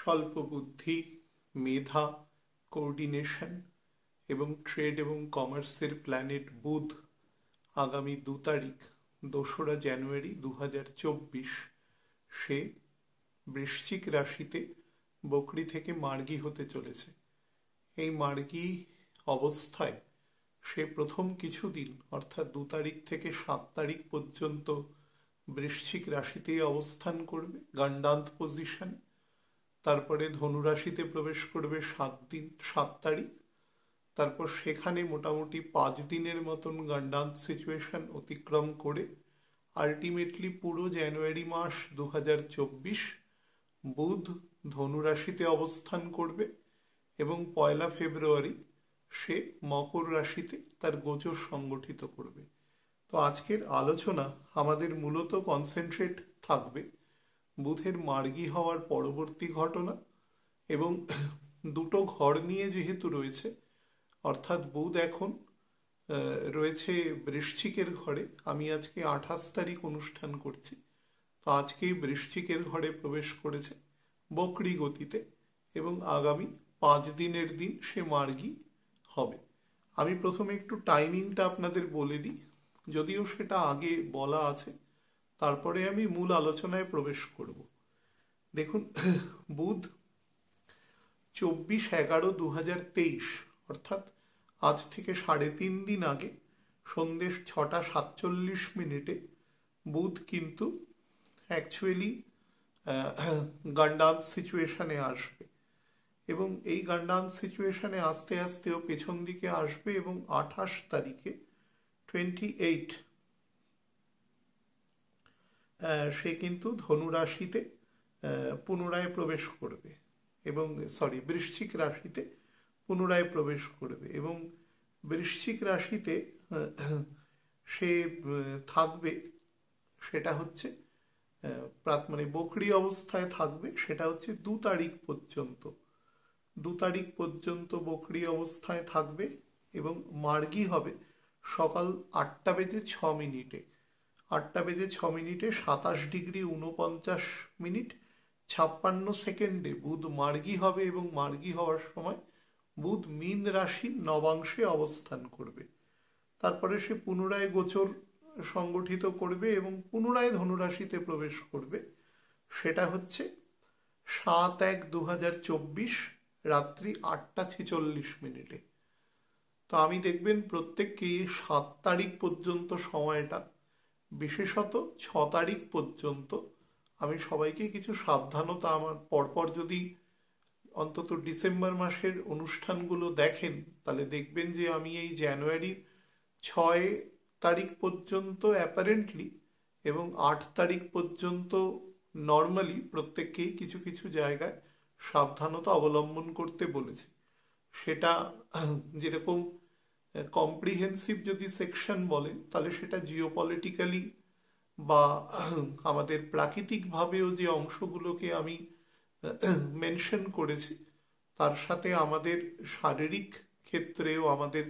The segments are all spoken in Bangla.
স্বল্প বুদ্ধি, মেধা, কোঅর্ডিনেশন এবং ট্রেড এবং কমার্সের প্ল্যানেট বুধ আগামী 2 তারিখ 2রা জানুয়ারি 2024 সে বৃশ্চিক রাশিতে বকরি থেকে মার্গী হতে চলেছে। এই মার্গী অবস্থায় সে প্রথম কিছুদিন অর্থাৎ 2 তারিখ থেকে 7 তারিখ পর্যন্ত বৃশ্চিক রাশিতেই অবস্থান করবে গান্ডান্ত পজিশনে। তারপরে ধনুরাশিতে প্রবেশ করবে 7 তারিখ। তারপর সেখানে মোটামুটি 5 দিনের মতন গান্ডান্ত সিচুয়েশন অতিক্রম করে আলটিমেটলি পুরো জানুয়ারি মাস 2024 বুধ ধনুরাশিতে অবস্থান করবে এবং 1 ফেব্রুয়ারি সে মকর রাশিতে তার গোচর সংগঠিত করবে। তো আজকের আলোচনা আমাদের মূলত কনসেন্ট্রেট থাকবে বুধের মার্গী হওয়ার পরবর্তী ঘটনা এবং দুটো ঘর নিয়ে যেহেতু রয়েছে, অর্থাৎ বুধ এখন রয়েছে বৃশ্চিকের ঘরে। আমি আজকে 28 তারিখ অনুষ্ঠান করছি, তো আজকেই বৃশ্চিকের ঘরে প্রবেশ করেছে বকরি গতিতে এবং আগামী 5 দিনের দিন সে মার্গী হবে। আমি প্রথমে একটু টাইমিংটা আপনাদের বলে দিই, যদিও সেটা আগে বলা আছে, তারপরে আমি মূল আলোচনায় প্রবেশ করব। দেখুন, বুধ 24/11/2023 অর্থাৎ আজ থেকে 3.5 দিন আগে সন্ধ্যে 6:47 বুধ কিন্তু অ্যাকচুয়ালি গান্ডান্ত সিচুয়েশনে আসবে এবং এই গান্ডান্ত সিচুয়েশনে আস্তে আস্তেও পেছন দিকে আসবে এবং 28 তারিখে 28 সে কিন্তু ধনুরাশিতে পুনরায় প্রবেশ করবে এবং বৃশ্চিক রাশিতে পুনরায় প্রবেশ করবে এবং বৃশ্চিক রাশিতে সে থাকবে, সেটা হচ্ছে মানে বকরি অবস্থায় থাকবে, সেটা হচ্ছে 2 তারিখ পর্যন্ত। 2 তারিখ পর্যন্ত বকরি অবস্থায় থাকবে এবং মার্গী হবে সকাল 8:06। 8:06 27°49' বুধ মার্গী হবে এবং মার্গী হওয়ার সময় বুধ মীন রাশির নবাংশে অবস্থান করবে। তারপরে সে পুনরায় গোচর সংগঠিত করবে এবং পুনরায় ধনুরাশিতে প্রবেশ করবে, সেটা হচ্ছে 7/1/2024 রাত্রি 8:46। তো আমি দেখবেন প্রত্যেককেই 7 তারিখ পর্যন্ত সময়টা, বিশেষত 6 তারিখ পর্যন্ত আমি সবাইকে কিছু সাবধানতা, আমার পরপর যদি অন্তত ডিসেম্বর মাসের অনুষ্ঠানগুলো দেখেন তাহলে দেখবেন যে আমি এই জানুয়ারির 6 তারিখ পর্যন্ত অ্যাপারেন্টলি এবং 8 তারিখ পর্যন্ত নর্মালি প্রত্যেককেই কিছু কিছু জায়গায় সাবধানতা অবলম্বন করতে বলেছি। সেটা যেরকম কম্প্রিহেন্সিভ যদি সেকশন বলেন তাহলে সেটা জিওপলিটিক্যালি বা আমাদের প্রাকৃতিকভাবেও যে অংশগুলোকে আমি মেনশন করেছি, তার সাথে আমাদের শারীরিক ক্ষেত্রেও আমাদের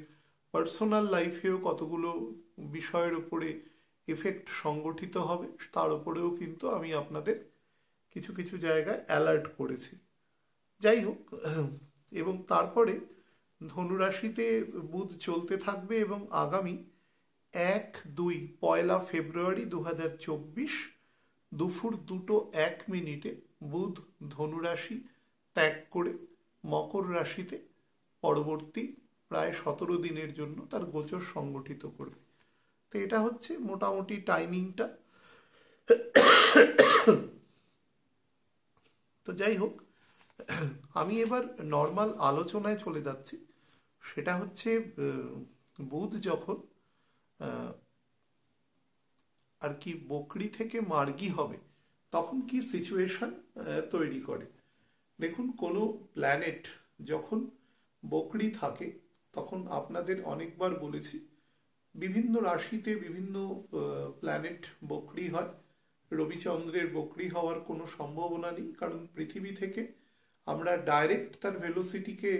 পার্সোনাল লাইফেও কতগুলো বিষয়ের উপরে এফেক্ট সংগঠিত হবে তার উপরেও কিন্তু আমি আপনাদের কিছু কিছু জায়গায় অ্যালার্ট করেছি। যাই হোক, এবং তারপরে ধনুরাশিতে বুধ চলতে থাকবে এবং আগামী 1 ফেব্রুয়ারি 2024 দুপুর 2:01 বুধ ধনুরাশি ত্যাগ করে মকর রাশিতে পরবর্তী প্রায় 17 দিনের জন্য তার গোচর সংগঠিত করবে। তো এটা হচ্ছে মোটামুটি টাইমিংটা। তো যাই হোক, আমি এবার নর্মাল আলোচনায় চলে যাচ্ছি। সেটা হচ্ছে বুধ যখন আর কি বকরি থেকে মার্গী হবে তখন কি সিচুয়েশন তৈরি করে। দেখুন, কোনো প্ল্যানেট যখন বকরি থাকে তখন আপনাদের অনেকবার বলেছি বিভিন্ন রাশিতে বিভিন্ন প্ল্যানেট বকরি হয়। রবিচন্দ্রের বকরি হওয়ার কোনো সম্ভাবনা নেই, কারণ পৃথিবী থেকে আমরা ডাইরেক্ট তার ভেলোসিটিকে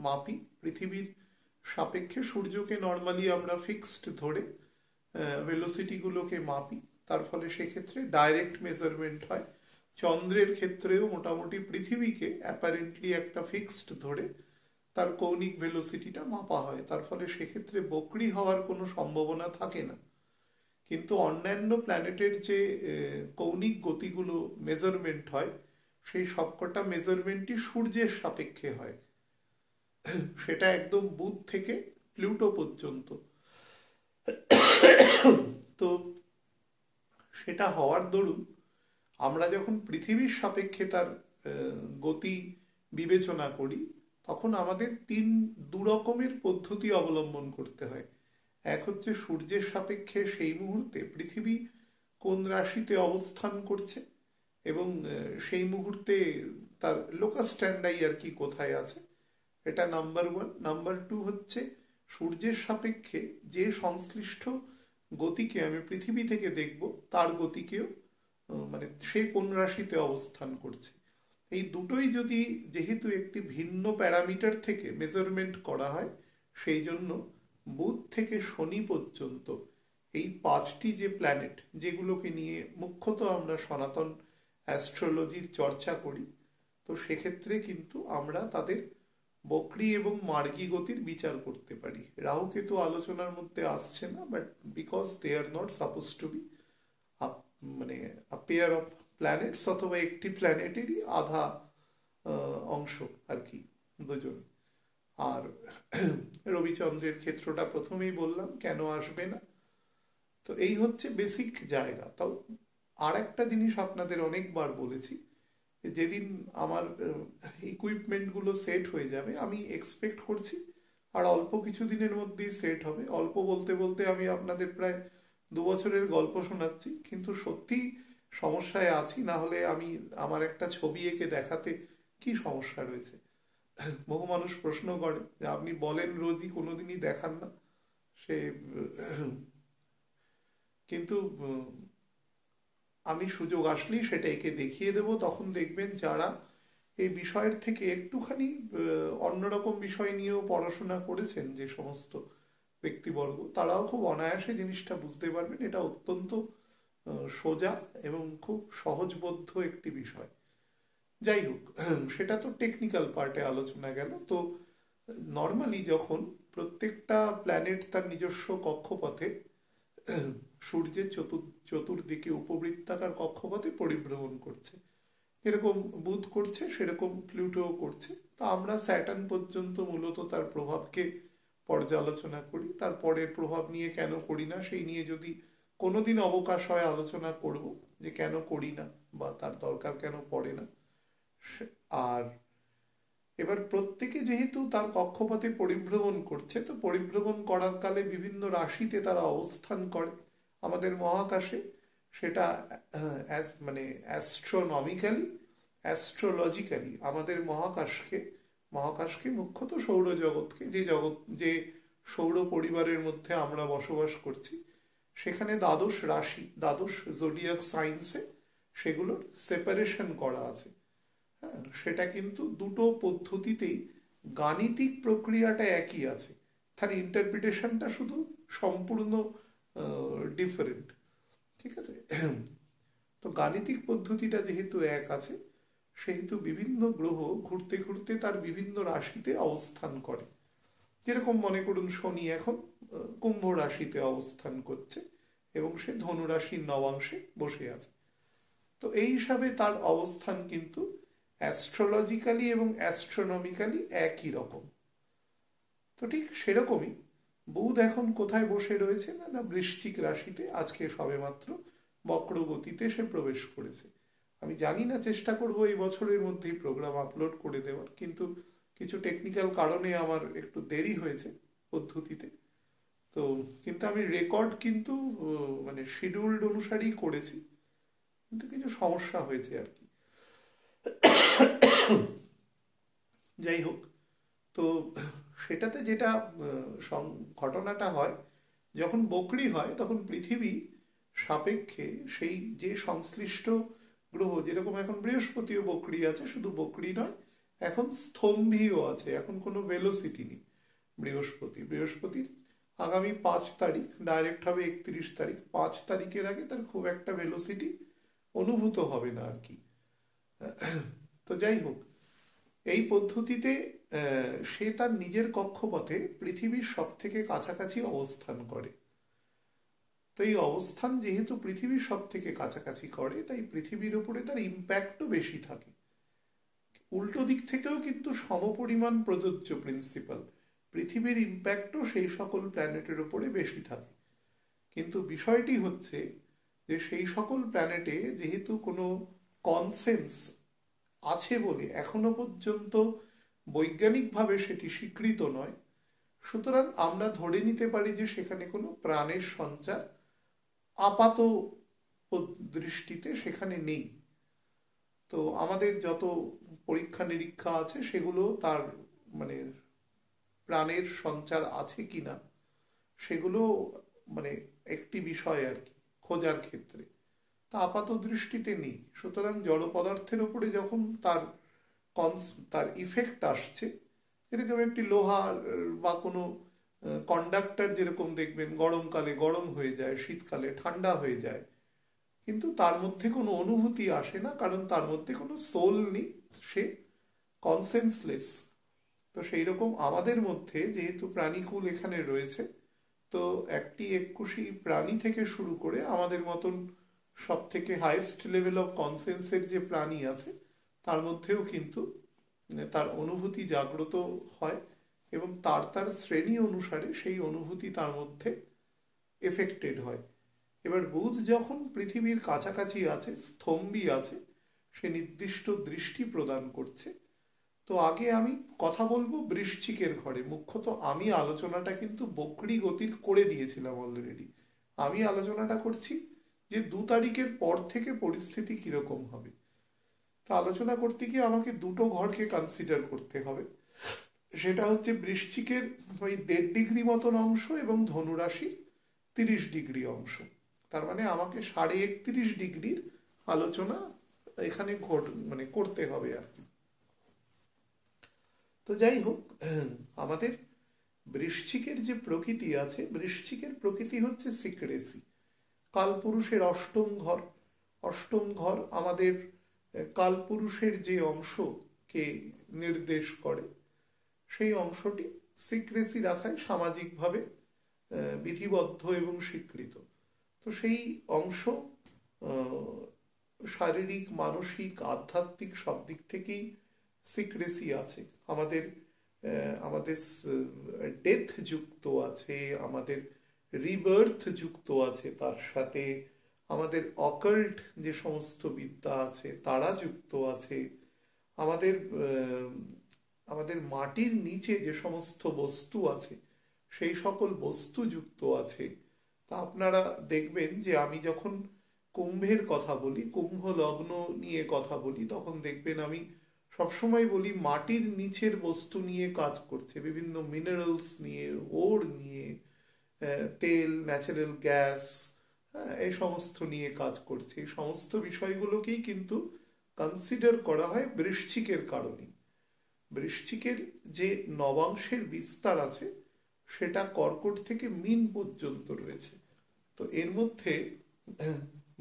মাপি। পৃথিবীর সাপেক্ষে সূর্যকে নর্মালি আমরা ফিক্সড ধরে ভেলোসিটিগুলোকে মাপি, তার ফলে সেক্ষেত্রে ডাইরেক্ট মেজারমেন্ট হয়। চন্দ্রের ক্ষেত্রেও মোটামুটি পৃথিবীকে অ্যাপারেন্টলি একটা ফিক্সড ধরে তার কৌণিক ভেলোসিটিটা মাপা হয়, তার ফলে সেক্ষেত্রে বকরি হওয়ার কোনো সম্ভাবনা থাকে না। কিন্তু অন্যান্য প্ল্যানেটের যে কৌণিক গতিগুলো মেজারমেন্ট হয়, সেই সবকটা মেজারমেন্টই সূর্যের সাপেক্ষে হয়। সেটা একদম বুধ থেকে প্লুটো পর্যন্ত। তো সেটা হওয়ার দরুন আমরা যখন পৃথিবীর সাপেক্ষে তার গতি বিবেচনা করি, তখন আমাদের দু রকমের পদ্ধতি অবলম্বন করতে হয়। এক হচ্ছে সূর্যের সাপেক্ষে সেই মুহূর্তে পৃথিবী কোন রাশিতে অবস্থান করছে এবং সেই মুহূর্তে তার লোকাস স্ট্যান্ডাই আর কি কোথায় আছে, এটা নাম্বার ওয়ান। নাম্বার টু হচ্ছে সূর্যের সাপেক্ষে যে সংশ্লিষ্ট গতিকে আমি পৃথিবী থেকে দেখব, তার গতিকেও মানে সে কোন রাশিতে অবস্থান করছে। এই দুটোই যদি যেহেতু একটি ভিন্ন প্যারামিটার থেকে মেজারমেন্ট করা হয়, সেই জন্য বুধ থেকে শনি পর্যন্ত এই 5টি যে প্ল্যানেট, যেগুলোকে নিয়ে মুখ্যত আমরা সনাতন অ্যাস্ট্রোলজির চর্চা করি, তো সেক্ষেত্রে কিন্তু আমরা তাদের বক্রী এবং মার্গী গতির বিচার করতে পারি। রাহু কেতু আলোচনার মধ্যে আসছে না, but because they are not suppose to be মানে পেয়ার অফ প্ল্যানেটস, অথবা একটি প্ল্যানেটেরই আধা অংশ আর কি, দুজন। আর রবিচন্দ্রের ক্ষেত্রটা প্রথমেই বললাম কেন আসবে না। তো এই হচ্ছে বেসিক জায়গা। তাও আর একটা জিনিস আপনাদের অনেকবার বলেছি, যেদিন আমার ইকুইপমেন্টগুলো সেট হয়ে যাবে, আমি এক্সপেক্ট করছি আর অল্প কিছু দিনের মধ্যেই সেট হবে। অল্প বলতে বলতে আমি আপনাদের প্রায় 2 বছরের গল্প শোনাচ্ছি, কিন্তু সত্যি সমস্যায় আছি। না হলে আমি আমার একটা ছবি এঁকে দেখাতে কি সমস্যা রয়েছে। বহু মানুষ প্রশ্ন করে যে আপনি বলেন রোজই, কোনোদিনই দেখান না। সে কিন্তু আমি সুযোগ আসলেই সেটা একে দেখিয়ে দেব। তখন দেখবেন যারা এই বিষয়ের থেকে একটুখানি অন্যরকম বিষয় নিয়েও পড়াশোনা করেছেন, যে সমস্ত ব্যক্তিবর্গ, তারাও খুব অনায়াসে জিনিসটা বুঝতে পারবেন। এটা অত্যন্ত সোজা এবং খুব সহজবোধ্য একটি বিষয়। যাই হোক, সেটা তো টেকনিক্যাল পার্টে আলোচনা গেল। তো নর্মালি যখন প্রত্যেকটা প্ল্যানেট তার নিজস্ব কক্ষপথে সূর্যের চতুর্দিকে উপবৃত্তাকার কক্ষপথে পরিভ্রমণ করছে, এরকম বুধ করছে, সেরকম প্লুটোও করছে। তা আমরা স্যাটার্ন পর্যন্ত মূলত তার প্রভাবকে পর্যালোচনা করি। তার পরের প্রভাব নিয়ে কেন করি না, সেই নিয়ে যদি কোনোদিন অবকাশ হয় আলোচনা করব, যে কেন করি না বা তার দরকার কেন পড়ে না। আর এবার প্রত্যেকে যেহেতু তার কক্ষপথে পরিভ্রমণ করছে, তো পরিভ্রমণ করার কালে বিভিন্ন রাশিতে তারা অবস্থান করে আমাদের মহাকাশে। সেটা মানে অ্যাস্ট্রোনমিক্যালি, অ্যাস্ট্রোলজিক্যালি আমাদের মহাকাশকে মুখ্যত সৌরজগৎকে, যে সৌর পরিবারের মধ্যে আমরা বসবাস করছি, সেখানে দ্বাদশ রাশি, দ্বাদশ জোডিয়াক সাইন্সে সেগুলোর সেপারেশন করা আছে। হ্যাঁ, সেটা কিন্তু দুটো পদ্ধতিতেই গাণিতিক প্রক্রিয়াটা একই আছে, তার ইন্টারপ্রিটেশনটা শুধু সম্পূর্ণ ডিফারেন্ট। ঠিক আছে? তো গাণিতিক পদ্ধতিটা যেহেতু এক আছে, সেহেতু বিভিন্ন গ্রহ ঘুরতে ঘুরতে তার বিভিন্ন রাশিতে অবস্থান করে। যেরকম মনে করুন শনি এখন কুম্ভ রাশিতে অবস্থান করছে এবং সে ধনু রাশির নবাংশে বসে আছে। তো এই হিসাবে তার অবস্থান কিন্তু অ্যাস্ট্রোলজিক্যালি এবং অ্যাস্ট্রোনমিক্যালি একই রকম। তো ঠিক সেরকমই বুধ এখন কোথায় বসে রয়েছে না বৃশ্চিক রাশিতে। আজকে সবেমাত্র বক্র গতিতে সে প্রবেশ করেছে। আমি জানি না, চেষ্টা করব এই বছরের মধ্যেই প্রোগ্রাম আপলোড করে দেওয়ার, কিন্তু কিছু টেকনিক্যাল কারণে আমার একটু দেরি হয়েছে পদ্ধতিতে। তো কিন্তু আমি রেকর্ড কিন্তু মানে শিডিউলড অনুসারেই করেছি, কিন্তু কিছু সমস্যা হয়েছে আর কি। যাই হোক, তো সেটাতে যেটা ঘটনাটা হয়, যখন বকরি হয় তখন পৃথিবী সাপেক্ষে সেই যে সংশ্লিষ্ট গ্রহ, যেরকম এখন বৃহস্পতিও বকরি আছে, শুধু বকরি নয়, এখন স্তম্ভীও আছে, এখন কোনো ভেলোসিটি নেই। বৃহস্পতির আগামী 5 তারিখ ডাইরেক্ট হবে 31 তারিখ। 5 তারিখের আগে তার খুব একটা ভেলোসিটি অনুভূত হবে না আর কি। তো যাই হোক, এই পদ্ধতিতে সে তার নিজের কক্ষপথে পৃথিবীর সব থেকে কাছাকাছি অবস্থান করে। তো এই অবস্থান যেহেতু পৃথিবীর সব থেকে কাছাকাছি করে, তাই পৃথিবীর ওপরে তার ইম্প্যাক্টও বেশি থাকে। উল্টো দিক থেকেও কিন্তু সমপরিমাণ প্রযোজ্য প্রিন্সিপাল, পৃথিবীর ইম্প্যাক্টও সেই সকল প্ল্যানেটের ওপরে বেশি থাকে। কিন্তু বিষয়টি হচ্ছে যে সেই সকল প্ল্যানেটে যেহেতু কোনো কনসেন্স আছে বলে এখনো পর্যন্ত বৈজ্ঞানিকভাবে সেটি স্বীকৃত নয়, সুতরাং আমরা ধরে নিতে পারি যে সেখানে কোনো প্রাণের সঞ্চার আপাত দৃষ্টিতে সেখানে নেই। তো আমাদের যত পরীক্ষা নিরীক্ষা আছে সেগুলো তার মানে প্রাণের সঞ্চার আছে কিনা সেগুলো মানে একটি বিষয় আর কি খোঁজার ক্ষেত্রে, তা আপাত দৃষ্টিতে নেই। সুতরাং জড় পদার্থের উপরে যখন তার ইফেক্ট আসছে, যেরকম একটি লোহা বা কোনো কন্ডাক্টর যেরকম দেখবেন গরমকালে গরম হয়ে যায়, শীতকালে ঠান্ডা হয়ে যায়, কিন্তু তার মধ্যে কোনো অনুভূতি আসে না, কারণ তার মধ্যে কোনো সোল নেই, সে কনসেন্সলেস। তো সেই রকম আমাদের মধ্যে যেহেতু প্রাণীকুল এখানে রয়েছে, তো একটি একুশি প্রাণী থেকে শুরু করে আমাদের মতন সব থেকে হাইয়েস্ট লেভেল অফ কনসেন্সের যে প্রাণী আছে তার মধ্যেও কিন্তু তার অনুভূতি জাগ্রত হয়, এবং তার শ্রেণী অনুসারে সেই অনুভূতি তার মধ্যে এফেক্টেড হয়। এবার বুধ যখন পৃথিবীর কাছাকাছি আছে, স্তম্ভী আছে, সে নির্দিষ্ট দৃষ্টি প্রদান করছে। তো আগে আমি কথা বলবো বৃশ্চিকের ঘরে। মুখ্যত আমি আলোচনাটা কিন্তু বক্রী গতির করে দিয়েছিলাম অলরেডি। আমি আলোচনাটা করছি যে 2 তারিখের পর থেকে পরিস্থিতি কিরকম হবে। তা আলোচনা করতে গিয়ে আমাকে দুটো ঘরকে কনসিডার করতে হবে। সেটা হচ্ছে বৃশ্চিকের ওই 1.5 ডিগ্রি মতন অংশ এবং ধনুরাশির 30 ডিগ্রি অংশ। তার মানে আমাকে 31.5 ডিগ্রির আলোচনা এখানে করতে হবে আর কি। তো যাই হোক, আমাদের বৃশ্চিকের যে প্রকৃতি আছে, বৃশ্চিকের প্রকৃতি হচ্ছে সিক্রেসি। কালপুরুষের অষ্টম ঘর আমাদের কালপুরুষের যে অংশকে নির্দেশ করে, সেই অংশটি সিক্রেসি রাখায় সামাজিকভাবে বিধিবদ্ধ এবং স্বীকৃত। তো সেই অংশ শারীরিক, মানসিক, আধ্যাত্মিক সব দিক থেকেই সিক্রেসি আছে। আমাদের আমাদের ডেথ যুক্ত আছে, আমাদের রিবার্থ যুক্ত আছে, তার সাথে আমাদের অকাল্ট যে সমস্ত বিদ্যা আছে তারা যুক্ত আছে, আমাদের মাটির নিচে যে সমস্ত বস্তু আছে সেই সকল বস্তু যুক্ত আছে। তা আপনারা দেখবেন যে আমি যখন কুম্ভের কথা বলি, কুম্ভ লগ্ন নিয়ে কথা বলি, তখন দেখবেন আমি সবসময় বলি মাটির নিচের বস্তু নিয়ে কাজ করছে, বিভিন্ন মিনারেলস নিয়ে, ওর নিয়ে, তেল, ন্যাচারাল গ্যাস, এই সমস্ত নিয়ে কাজ করছে। এই সমস্ত বিষয়গুলোকেই কিন্তু কনসিডার করা হয় বৃশ্চিকের কারণে। বৃশ্চিকের যে নবাংশের বিস্তার আছে সেটা কর্কট থেকে মীন পর্যন্ত রয়েছে। তো এর মধ্যে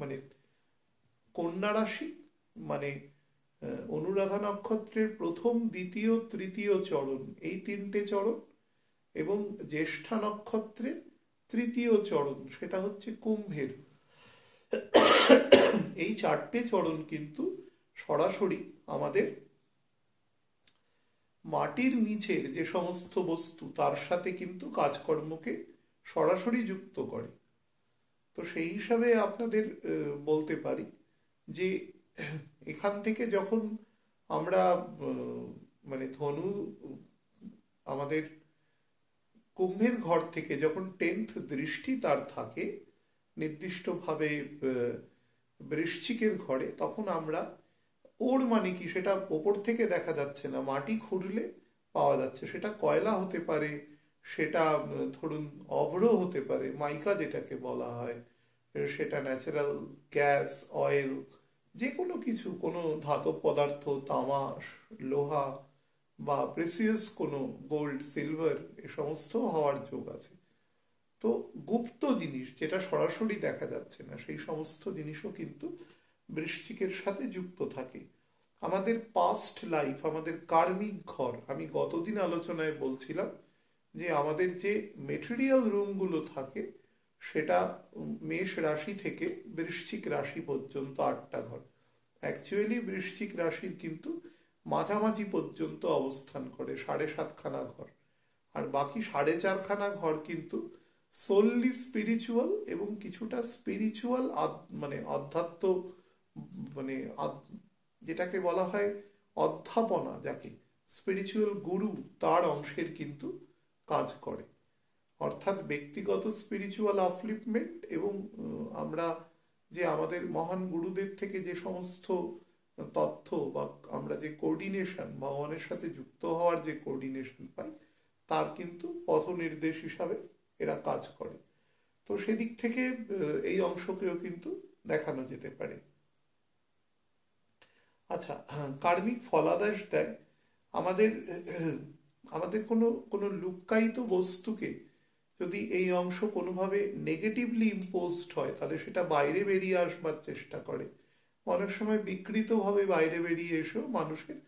মানে কন্যা রাশি মানে অনুরাধা নক্ষত্রের প্রথম, দ্বিতীয়, তৃতীয় চরণ, এই 3টে চরণ, এবং জ্যেষ্ঠা নক্ষত্রের তৃতীয় চরণ সেটা হচ্ছে কুম্ভের, এই 4টে চরণ কিন্তু সরাসরি আমাদের মাটির নিচের যে সমস্ত বস্তু তার সাথে কিন্তু কাজকর্মকে সরাসরি যুক্ত করে। তো সেই হিসাবে আপনাদের বলতে পারি যে এখান থেকে যখন আমরা মানে ধনু আমাদের কুম্ভের ঘর থেকে যখন 10th দৃষ্টি তার থাকে নির্দিষ্টভাবে বৃশ্চিকের ঘরে, তখন আমরা ওর মানে কি সেটা ওপর থেকে দেখা যাচ্ছে না, মাটি খুঁড়লে পাওয়া যাচ্ছে। সেটা কয়লা হতে পারে, সেটা ধরুন অভ্র হতে পারে, মাইকা যেটাকে বলা হয়, সেটা ন্যাচারাল গ্যাস, অয়েল, যে কোনো কিছু, কোনো ধাতব পদার্থ, তামা, লোহা বা প্রেসিয়াস কোনো গোল্ড, সিলভার, এ সমস্ত হওয়ার যোগ আছে। তো গুপ্ত জিনিস যেটা সরাসরি দেখা যাচ্ছে না সেই সমস্ত জিনিসও কিন্তু বৃশ্চিকের সাথে যুক্ত থাকে। আমাদের পাস্ট লাইফ, আমাদের কার্মিক ঘর, আমি গতদিন আলোচনায় বলছিলাম যে আমাদের যে মেটেরিয়াল রুমগুলো থাকে সেটা মেষ রাশি থেকে বৃশ্চিক রাশি পর্যন্ত 8টা ঘর। অ্যাকচুয়ালি বৃশ্চিক রাশির কিন্তু মাঝামাঝি পর্যন্ত অবস্থান করে 7.5খানা ঘর, আর বাকি 4.5খানা ঘর কিন্তু সোললি স্পিরিচুয়াল এবং কিছুটা স্পিরিচুয়াল মানে অধ্যাত্ম, মানে যেটাকে বলা হয় অধ্যাপনা, যাকে স্পিরিচুয়াল গুরু, তার অংশের কিন্তু কাজ করে। অর্থাৎ ব্যক্তিগত স্পিরিচুয়াল আপলিফমেন্ট এবং আমরা যে আমাদের মহান গুরুদের থেকে যে সমস্ত তথ্য বা আমরা যে কোঅর্ডিনেশন, ভগবানের সাথে যুক্ত হওয়ার যে কোঅর্ডিনেশন পাই, তার কিন্তু পথ নির্দেশ হিসাবে এরা কাজ করে। তো সেদিক থেকে এই অংশকেও কিন্তু দেখানো যেতে পারে। আচ্ছা, কার্মিক ফলাদেশ দেয় আমাদের আমাদের কোনো কোনো লুক্কায়িত বস্তুকে যদি এই অংশ কোনোভাবে নেগেটিভলি ইম্পোজড হয়, তাহলে সেটা বাইরে বেরিয়ে আসবার চেষ্টা করে। অনেক সময় বিকৃতভাবে বাইরে বেরিয়ে এসেও মানুষের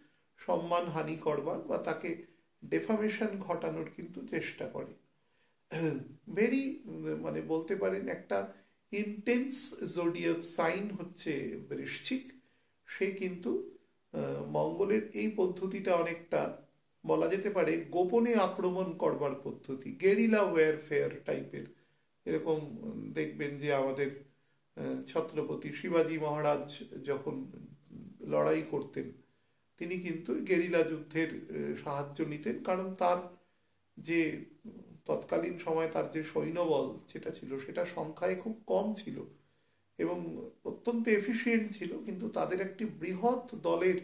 সম্মান হানি করবার বা তাকে ডেফামেশন ঘটানোর কিন্তু চেষ্টা করে। ভেরি মানে বলতে পারেন একটা ইন্টেন্স জোডিয়াক সাইন হচ্ছে বৃশ্চিক। সে কিন্তু মঙ্গলের এই পদ্ধতিটা অনেকটা বলা যেতে পারে গোপনে আক্রমণ করবার পদ্ধতি, গেরিলা ওয়ারফেয়ার টাইপের। এরকম দেখবেন যে আমাদের ছত্রপতি শিবাজি মহারাজ যখন লড়াই করতেন, তিনি কিন্তু গেরিলা যুদ্ধের সাহায্য নিতেন, কারণ তার যে তৎকালীন সময় তার যে সৈন্যবল যেটা ছিল সেটা সংখ্যায় খুব কম ছিল এবং অত্যন্ত এফিসিয়েন্ট ছিল, কিন্তু তাদের একটি বৃহৎ দলের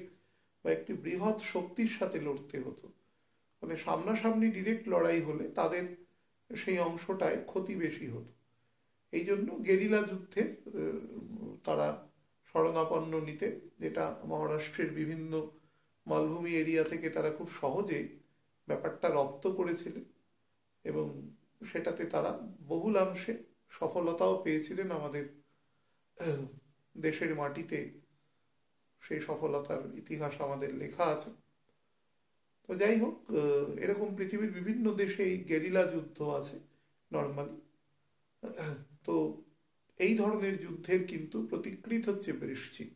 বা একটি বৃহৎ শক্তির সাথে লড়তে হতো। মানে সামনাসামনি ডিরেক্ট লড়াই হলে তাদের সেই অংশটায় ক্ষতি বেশি হতো। এই জন্য গেরিলা যুদ্ধে তারা শরণাপন্ন নিতেন, যেটা মহারাষ্ট্রের বিভিন্ন মালভূমি এরিয়া থেকে তারা খুব সহজে ব্যাপারটা রপ্ত করেছিলেন এবং সেটাতে তারা বহুলাংশে সফলতাও পেয়েছিলেন। আমাদের দেশের মাটিতে সেই সফলতার ইতিহাস আমাদের লেখা আছে। তো যাই হোক, এরকম পৃথিবীর বিভিন্ন দেশে এই গেরিলা যুদ্ধ আছে নর্মালি। তো এই ধরনের যুদ্ধের কিন্তু প্রতিকৃত হচ্ছে বৃশ্চিক।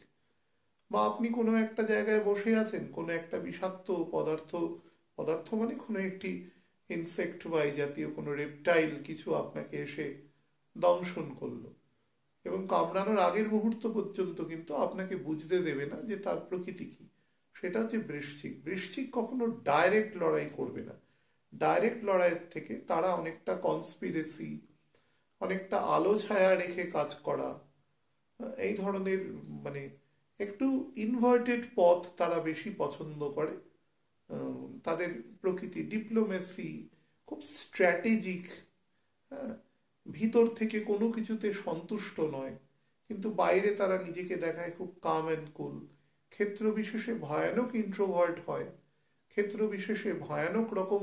বা আপনি কোনো একটা জায়গায় বসে আছেন, কোনো একটা বিষাক্ত পদার্থ, পদার্থ মানে কোনো একটি ইনসেক্ট বা এই জাতীয় কোনো রেপটাইল কিছু আপনাকে এসে দংশন করলো এবং কামড়ানোর আগের মুহূর্ত পর্যন্ত কিন্তু আপনাকে বুঝতে দেবে না যে তার প্রকৃতি কি। সেটা হচ্ছে বৃশ্চিক। বৃশ্চিক কখনো ডাইরেক্ট লড়াই করবে না। ডাইরেক্ট লড়াইয়ের থেকে তারা অনেকটা কনস্পিরেসি, অনেকটা আলো ছায়া রেখে কাজ করা, এই ধরনের মানে একটু ইনভার্টেড পথ তারা বেশি পছন্দ করে। তাদের প্রকৃতি ডিপ্লোমেসি, খুব স্ট্র্যাটেজিক, হ্যাঁ, ভিতর থেকে কোনো কিছুতে সন্তুষ্ট নয়, কিন্তু বাইরে তারা নিজেকে দেখায় খুব কাম অ্যান্ড কুল। ক্ষেত্র বিশেষে ভয়ানক ইন্ট্রোভার্ট হয়, ক্ষেত্র বিশেষে ভয়ানক রকম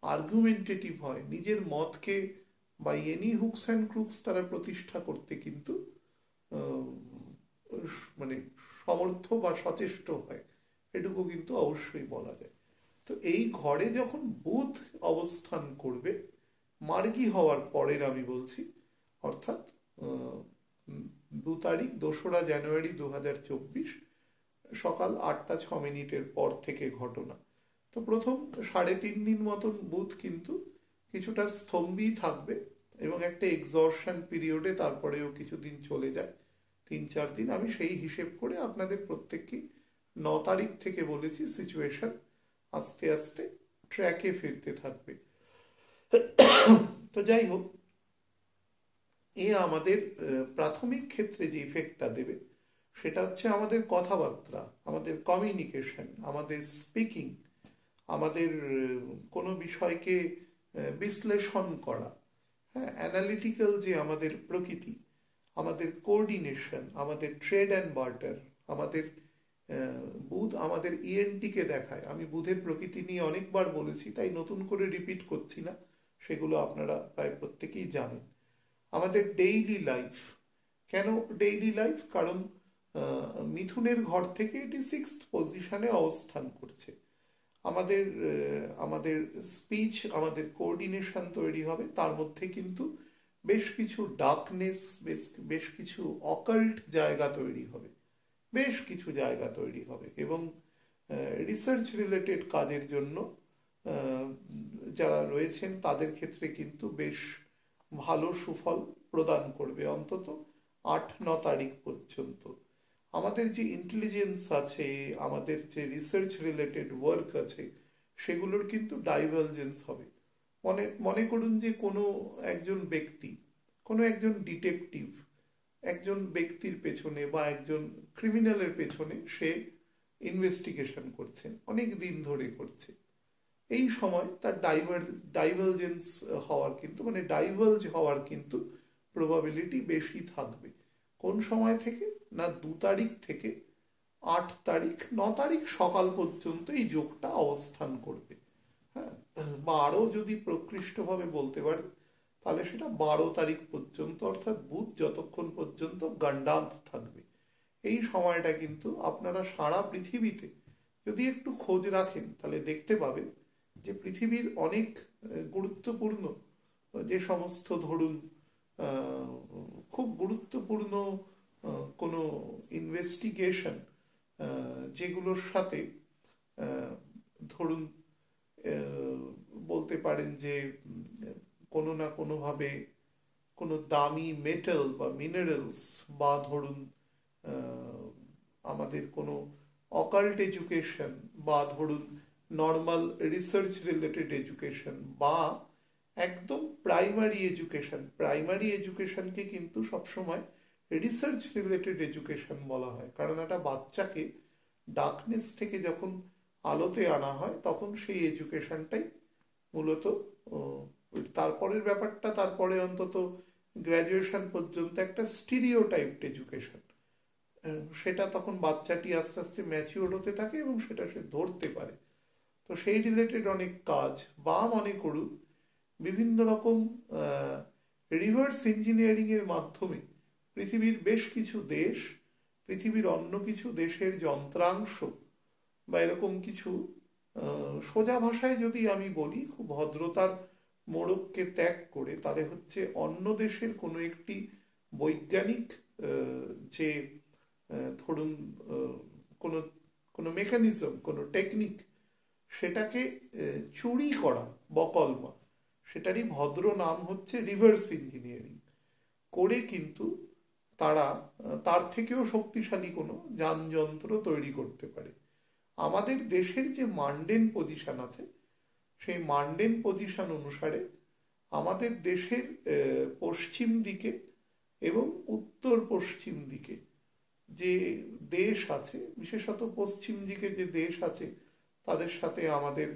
আর্গুমেন্টেটিভ হয়, নিজের মতকে বা এনি হুকস অ্যান্ড ক্রুকস তারা প্রতিষ্ঠা করতে কিন্তু মানে সমর্থ বা সচেষ্ট হয়, এটুকু কিন্তু অবশ্যই বলা যায়। তো এই ঘরে যখন বুধ অবস্থান করবে মার্গী হওয়ার পরের আমি বলছি, অর্থাৎ 2 তারিখ 2রা জানুয়ারি 2024 সকাল 8টা 6 মিনিটের পর থেকে ঘটনা। তো প্রথম 3.5 দিন মতন বুধ কিন্তু কিছুটা স্তম্ভই থাকবে এবং একটা এক্সর্শন পিরিয়ডে তারপরেও কিছুদিন চলে যায়, 3-4 দিন। আমি সেই হিসেব করে আপনাদের প্রত্যেককেই 9 তারিখ থেকে বলেছি সিচুয়েশন আস্তে আস্তে ট্র্যাকে ফিরতে থাকবে। তো যাই হোক, এ আমাদের প্রাথমিক ক্ষেত্রে যে ইফেক্টটা দেবে সেটা হচ্ছে আমাদের কথাবার্তা, আমাদের কমিউনিকেশন, আমাদের স্পিকিং, আমাদের কোনো বিষয়কে বিশ্লেষণ করা, হ্যাঁ, অ্যানালিটিক্যাল যে আমাদের প্রকৃতি, আমাদের কোঅর্ডিনেশন, আমাদের ট্রেড অ্যান্ড বার্টার, আমাদের বুধ আমাদের ইএনটিকে দেখায়। আমি বুধের প্রকৃতি নিয়ে অনেকবার বলেছি, তাই নতুন করে রিপিট করছি না, সেগুলো আপনারা প্রায় প্রত্যেকেই জানেন। আমাদের ডেইলি লাইফ, কেন ডেইলি লাইফ? কারণ মিথুনের ঘর থেকে এটি 6th পজিশনে অবস্থান করছে। আমাদের আমাদের স্পিচ, আমাদের কোঅর্ডিনেশন তৈরি হবে, তার মধ্যে কিন্তু বেশ কিছু ডার্কনেস, বেশ কিছু অকাল্ট জায়গা তৈরি হবে, বেশ কিছু জায়গা তৈরি হবে, এবং রিসার্চ রিলেটেড কাজের জন্য যারা রয়েছেন তাদের ক্ষেত্রে কিন্তু বেশ ভালো সুফল প্রদান করবে অন্তত 8-9 তারিখ পর্যন্ত। আমাদের যে ইন্টেলিজেন্স আছে, আমাদের যে রিসার্চ রিলেটেড ওয়ার্ক আছে, সেগুলোর কিন্তু ডাইভারজেন্স হবে। মনে করুন যে কোনো একজন ব্যক্তি, কোনো একজন ডিটেকটিভ একজন ব্যক্তির পেছনে বা একজন ক্রিমিনালের পেছনে সে ইনভেস্টিগেশন করছেন, অনেক দিন ধরে করছে। এই সময় তার ডাইভারজেন্স হওয়ার কিন্তু ডাইভার্জ হওয়ার কিন্তু প্রবাবিলিটি বেশি থাকবে। কোন সময় থেকে না, 2 তারিখ থেকে 8 তারিখ 9 তারিখ সকাল পর্যন্ত এই যোগটা অবস্থান করবে। হ্যাঁ, বা আরও যদি প্রকৃষ্টভাবে বলতে পারে তাহলে সেটা 12 তারিখ পর্যন্ত, অর্থাৎ বুধ যতক্ষণ পর্যন্ত গণ্ডান্ত থাকবে। এই সময়টা কিন্তু আপনারা সারা পৃথিবীতে যদি একটু খোঁজ রাখেন তাহলে দেখতে পাবেন যে পৃথিবীর অনেক গুরুত্বপূর্ণ যে সমস্ত ধরুন খুব গুরুত্বপূর্ণ কোনো ইনভেস্টিগেশন যেগুলোর সাথে ধরুন বলতে পারেন যে কোনো না কোনোভাবে কোনো দামি মেটাল বা মিনারেলস, বা ধরুন আমাদের কোনো অকাল্ট এডুকেশন, বা ধরুন নর্মাল রিসার্চ রিলেটেড এডুকেশন, বা একদম প্রাইমারি এডুকেশনকে কিন্তু সবসময় রিসার্চ রিলেটেড এডুকেশন বলা হয়, কারণ একটা বাচ্চাকে ডার্কনেস থেকে যখন আলোতে আনা হয় তখন সেই এডুকেশনটাই মূলত, তারপরের ব্যাপারটা তারপরে অন্তত গ্র্যাজুয়েশন পর্যন্ত একটা স্টিরিওটাইপড এডুকেশন, সেটা তখন বাচ্চাটি আস্তে আস্তে ম্যাচিওর হতে থাকে এবং সেটা সে ধরতে পারে। তো সেই রিলেটেড অনেক কাজ, বা মনে করুন বিভিন্ন রকম রিভার্স ইঞ্জিনিয়ারিংয়ের মাধ্যমে পৃথিবীর বেশ কিছু দেশ, পৃথিবীর অন্য কিছু দেশের যন্ত্রাংশ বা এরকম কিছু, সোজা ভাষায় যদি আমি বলি খুব ভদ্রতার মোড়ককে ত্যাগ করে, তাহলে হচ্ছে অন্য দেশের কোনো একটি বৈজ্ঞানিক যে ধরুন কোনো কোনো মেকানিজম, কোনো টেকনিক, সেটাকে চুরি করা, বকলমা, সেটারই ভদ্র নাম হচ্ছে রিভার্স ইঞ্জিনিয়ারিং করে কিন্তু তারা তার থেকেও শক্তিশালী কোনো যানযন্ত্র তৈরি করতে পারে। আমাদের দেশের যে মান্ডেন পজিশন আছে, সেই মান্ডেন পজিশন অনুসারে আমাদের দেশের পশ্চিম দিকে এবং উত্তর পশ্চিম দিকে যে দেশ আছে, বিশেষত পশ্চিম দিকে যে দেশ আছে তাদের সাথে আমাদের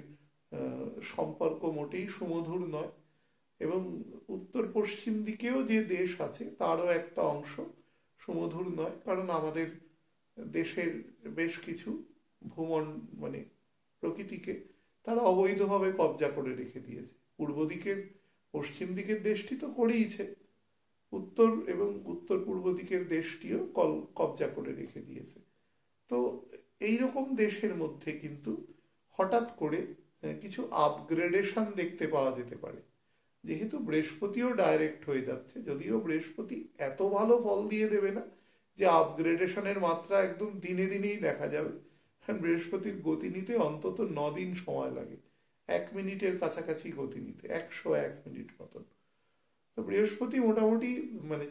সম্পর্ক মোটেই সুমধুর নয়, এবং উত্তর পশ্চিম দিকেও যে দেশ আছে তারও একটা অংশ সুমধুর নয়, কারণ আমাদের দেশের বেশ কিছু প্রকৃতিকে তারা অবৈধভাবে কবজা করে রেখে দিয়েছে। পূর্ব দিকের, পশ্চিম দিকের দেশটি তো করেইছে, উত্তর এবং উত্তর পূর্ব দিকের দেশটিও কবজা করে রেখে দিয়েছে। তো এইরকম দেশের মধ্যে কিন্তু হঠাৎ করে কিছু আপগ্রেডেশন দেখতে পাওয়া যেতে পারে, যেহেতু বৃহস্পতিও ডাইরেক্ট হয়ে যাচ্ছে। যদিও বৃহস্পতি এত ভালো ফল দিয়ে দেবে না যে আপগ্রেডেশনের মাত্রা একদম দিনে দিনেই দেখা যাবে। বৃহস্পতির গতি নিতে অন্তত 9 দিন সময় লাগে, 1 মিনিটের কাছাকাছি গতি নিতে, 101 মিনিট মতন। তো বৃহস্পতি মোটামুটি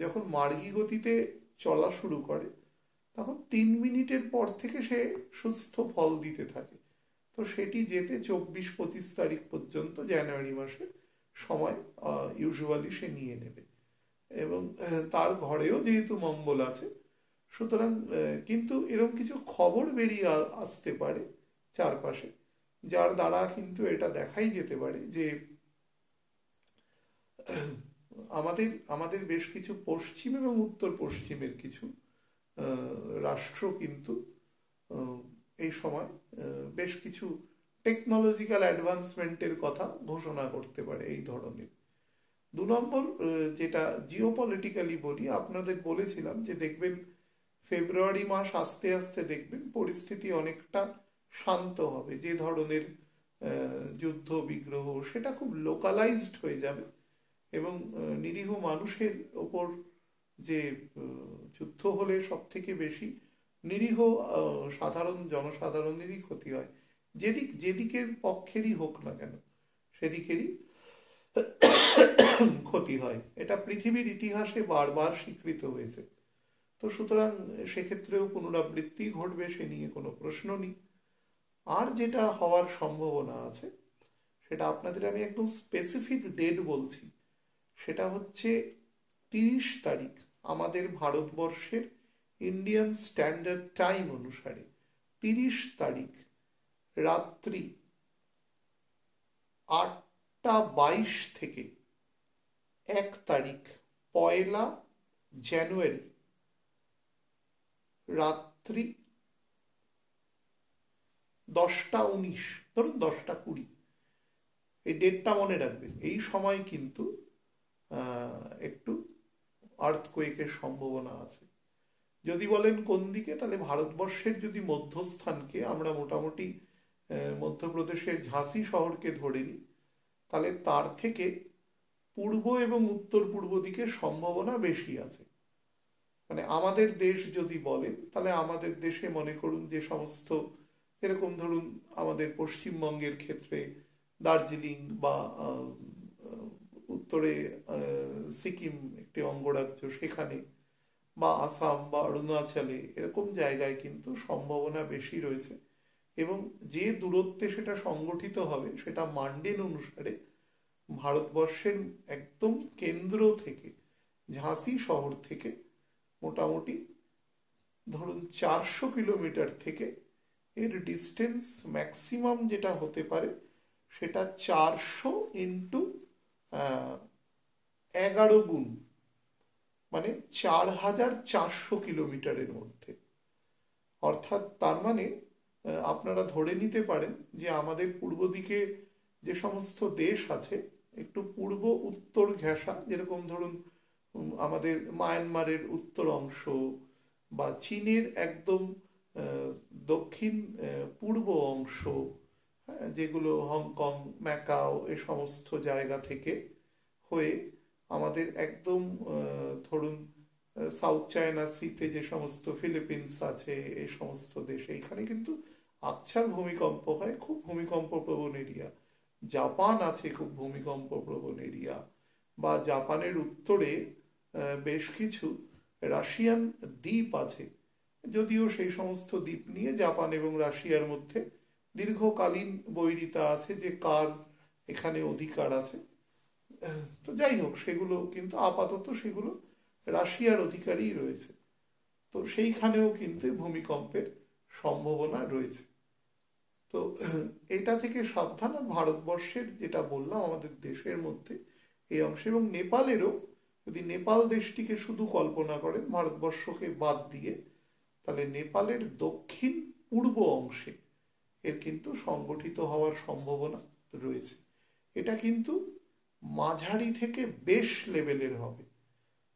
যখন মার্গী গতিতে চলা শুরু করে তখন 3 মিনিটের পর থেকে সে সুস্থ ফল দিতে থাকে। তো সেটি যেতে 24-25 তারিখ পর্যন্ত জানুয়ারি মাসের সময় ইউজুয়ালি সে নিয়ে নেবে, এবং তার ঘরেও যেহেতু মঙ্গল আছে, সুতরাং কিন্তু এরকম কিছু খবর বেরিয়ে আসতে পারে চারপাশে, যার দ্বারা কিন্তু এটা দেখাই যেতে পারে যে আমাদের বেশ কিছু পশ্চিম এবং উত্তর পশ্চিমের কিছু রাষ্ট্র কিন্তু এই সময় বেশ কিছু টেকনোলজিক্যাল অ্যাডভান্সমেন্টের কথা ঘোষণা করতে পারে এই ধরনের। 2 নম্বর যেটা জিওপলিটিক্যালি বলি, আপনাদের বলেছিলাম যে দেখবেন ফেব্রুয়ারি মাস আস্তে আস্তে দেখবেন পরিস্থিতি অনেকটা শান্ত হবে, যে ধরনের যুদ্ধ বিগ্রহ সেটা খুব লোকালাইজড হয়ে যাবে, এবং নিরীহ মানুষের ওপর যে যুদ্ধ হলে সব থেকে বেশি নিরীহ সাধারণ জনসাধারণেরই ক্ষতি হয়, যেদিকের পক্ষেরই হোক না কেন সেদিকেরই ক্ষতি হয়। এটা পৃথিবীর ইতিহাসে বারবার স্বীকৃত হয়েছে। তো সুতরাং সেক্ষেত্রেও পুনরাবৃত্তি ঘটবে, সে নিয়ে কোনো প্রশ্ন নেই। আর যেটা হওয়ার সম্ভাবনা আছে সেটা আপনাদের আমি একদম স্পেসিফিক ডেট বলছি, সেটা হচ্ছে 30 তারিখ আমাদের ভারতবর্ষের ইন্ডিয়ান স্ট্যান্ডার্ড টাইম অনুসারে 30 তারিখ রাত্রি 8:22 থেকে 1 তারিখ 1 জানুয়ারি রাত্রি 10:19, ধরুন 10:20, এই ডেটটা মনে রাখবেন। এই সময় কিন্তু একটু আর্থকোয়েকের সম্ভাবনা আছে। যদি বলেন কোন দিকে, তাহলে ভারতবর্ষের যদি মধ্যস্থানকে আমরা মোটামুটি মধ্যপ্রদেশের ঝাঁসি শহরকে ধরে নিই, তাহলে তার থেকে পূর্ব এবং উত্তর পূর্ব দিকের সম্ভাবনা বেশি আছে। মানে আমাদের দেশ যদি বলেন, তাহলে আমাদের দেশে মনে করুন যে সমস্ত, এরকম ধরুন আমাদের পশ্চিমবঙ্গের ক্ষেত্রে দার্জিলিং বা উত্তরে সিকিম একটি অঙ্গরাজ্য, সেখানে বা আসাম বা অরুণাচলে এরকম জায়গায় কিন্তু সম্ভাবনা বেশি রয়েছে। এবং যে দূরত্বে সেটা সংগঠিত হবে সেটা মান্ডেন অনুসারে ভারতবর্ষের একদম কেন্দ্র থেকে, ঝাঁসি শহর থেকে মোটামুটি ধরুন 400 কিলোমিটার থেকে এর ডিস্টেন্স ম্যাক্সিমাম যেটা হতে পারে সেটা 400 ইন্টু 11 গুণ, মানে 4400 কিলোমিটারের মধ্যে। অর্থাৎ তার মানে আপনারা ধরে নিতে পারেন যে আমাদের পূর্ব দিকে যে সমস্ত দেশ আছে একটু পূর্ব উত্তর ঘেঁষা, যেরকম ধরুন আমাদের মায়ানমারের উত্তর অংশ বা চীনের একদম দক্ষিণ পূর্ব অংশ, যেগুলো হংকং, ম্যাকাও, এ সমস্ত জায়গা থেকে হয়ে আমাদের একদম ধরুন সাউথ চায়না সিতে যে সমস্ত ফিলিপিন্স আছে, এই সমস্ত দেশে এখানে কিন্তু আকছার ভূমিকম্প হয়, খুব ভূমিকম্প প্রবণ এরিয়া। জাপান আছে খুব ভূমিকম্প প্রবণ এরিয়া, বা জাপানের উত্তরে বেশ কিছু রাশিয়ান দ্বীপ আছে, যদিও সেই সমস্ত দ্বীপ নিয়ে জাপান এবং রাশিয়ার মধ্যে দীর্ঘকালীন বৈরিতা আছে যে কার এখানে অধিকার আছে। তো যাই হোক, সেগুলো কিন্তু আপাতত সেগুলো রাশিয়ার অধিকারই রয়েছে। তো সেইখানেও কিন্তু ভূমিকম্পের সম্ভাবনা রয়েছে। তো এটা থেকে সাবধান। আর ভারতবর্ষের যেটা বললাম আমাদের দেশের মধ্যে এই অংশে, এবং নেপালেরও, যদি নেপাল দেশটিকে শুধু কল্পনা করেন ভারতবর্ষকে বাদ দিয়ে, তাহলে নেপালের দক্ষিণ পূর্ব অংশে এর কিন্তু সংগঠিত হওয়ার সম্ভাবনা রয়েছে। এটা কিন্তু মাঝারি থেকে বেশ লেভেলের হবে।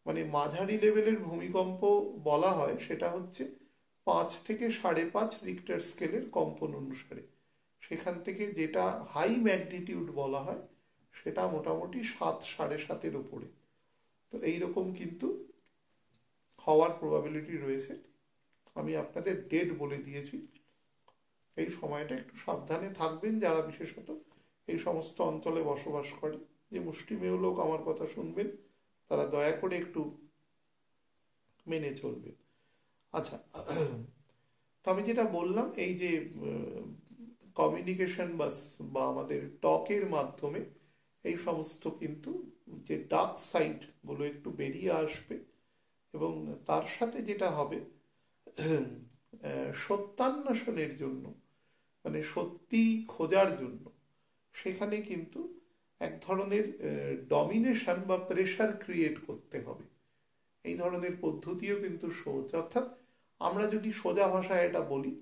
মানে মাঝারি লেভেলের ভূমিকম্প বলা হয় সেটা হচ্ছে 5 থেকে 5.5 রিক্টার স্কেলের কম্পন অনুসারে। সেখান থেকে যেটা হাই ম্যাগনিটিউড বলা হয় সেটা মোটামুটি 7, 7.5-এর উপরে। তো এইরকম কিন্তু হওয়ার প্রবাবিলিটি রয়েছে। আমি আপনাদের ডেট বলে দিয়েছি। এই সময়টা একটু সাবধানে থাকবেন যারা বিশেষত এই সমস্ত অঞ্চলে বসবাস করে। যে মুষ্টিমেয় লোক আমার কথা শুনবেন তারা দয়া করে একটু মেনে চলবেন। আচ্ছা, তো আমি যেটা বললাম, এই যে কমিউনিকেশন বা আমাদের টকের মাধ্যমে এই সমস্ত কিন্তু যে ডার্ক সাইডগুলো একটু বেরিয়ে আসবে, এবং তার সাথে যেটা হবে সত্যান্বেষণের জন্য, মানে সত্যি খোঁজার জন্য সেখানে কিন্তু এক ধরনের ডমিনেশন বা প্রেশার ক্রিয়েট করতে হবে। এই ধরনের পদ্ধতিও কিন্তু সহজ। অর্থাৎ আমরা যদি সোজা ভাষায় এটা বলি,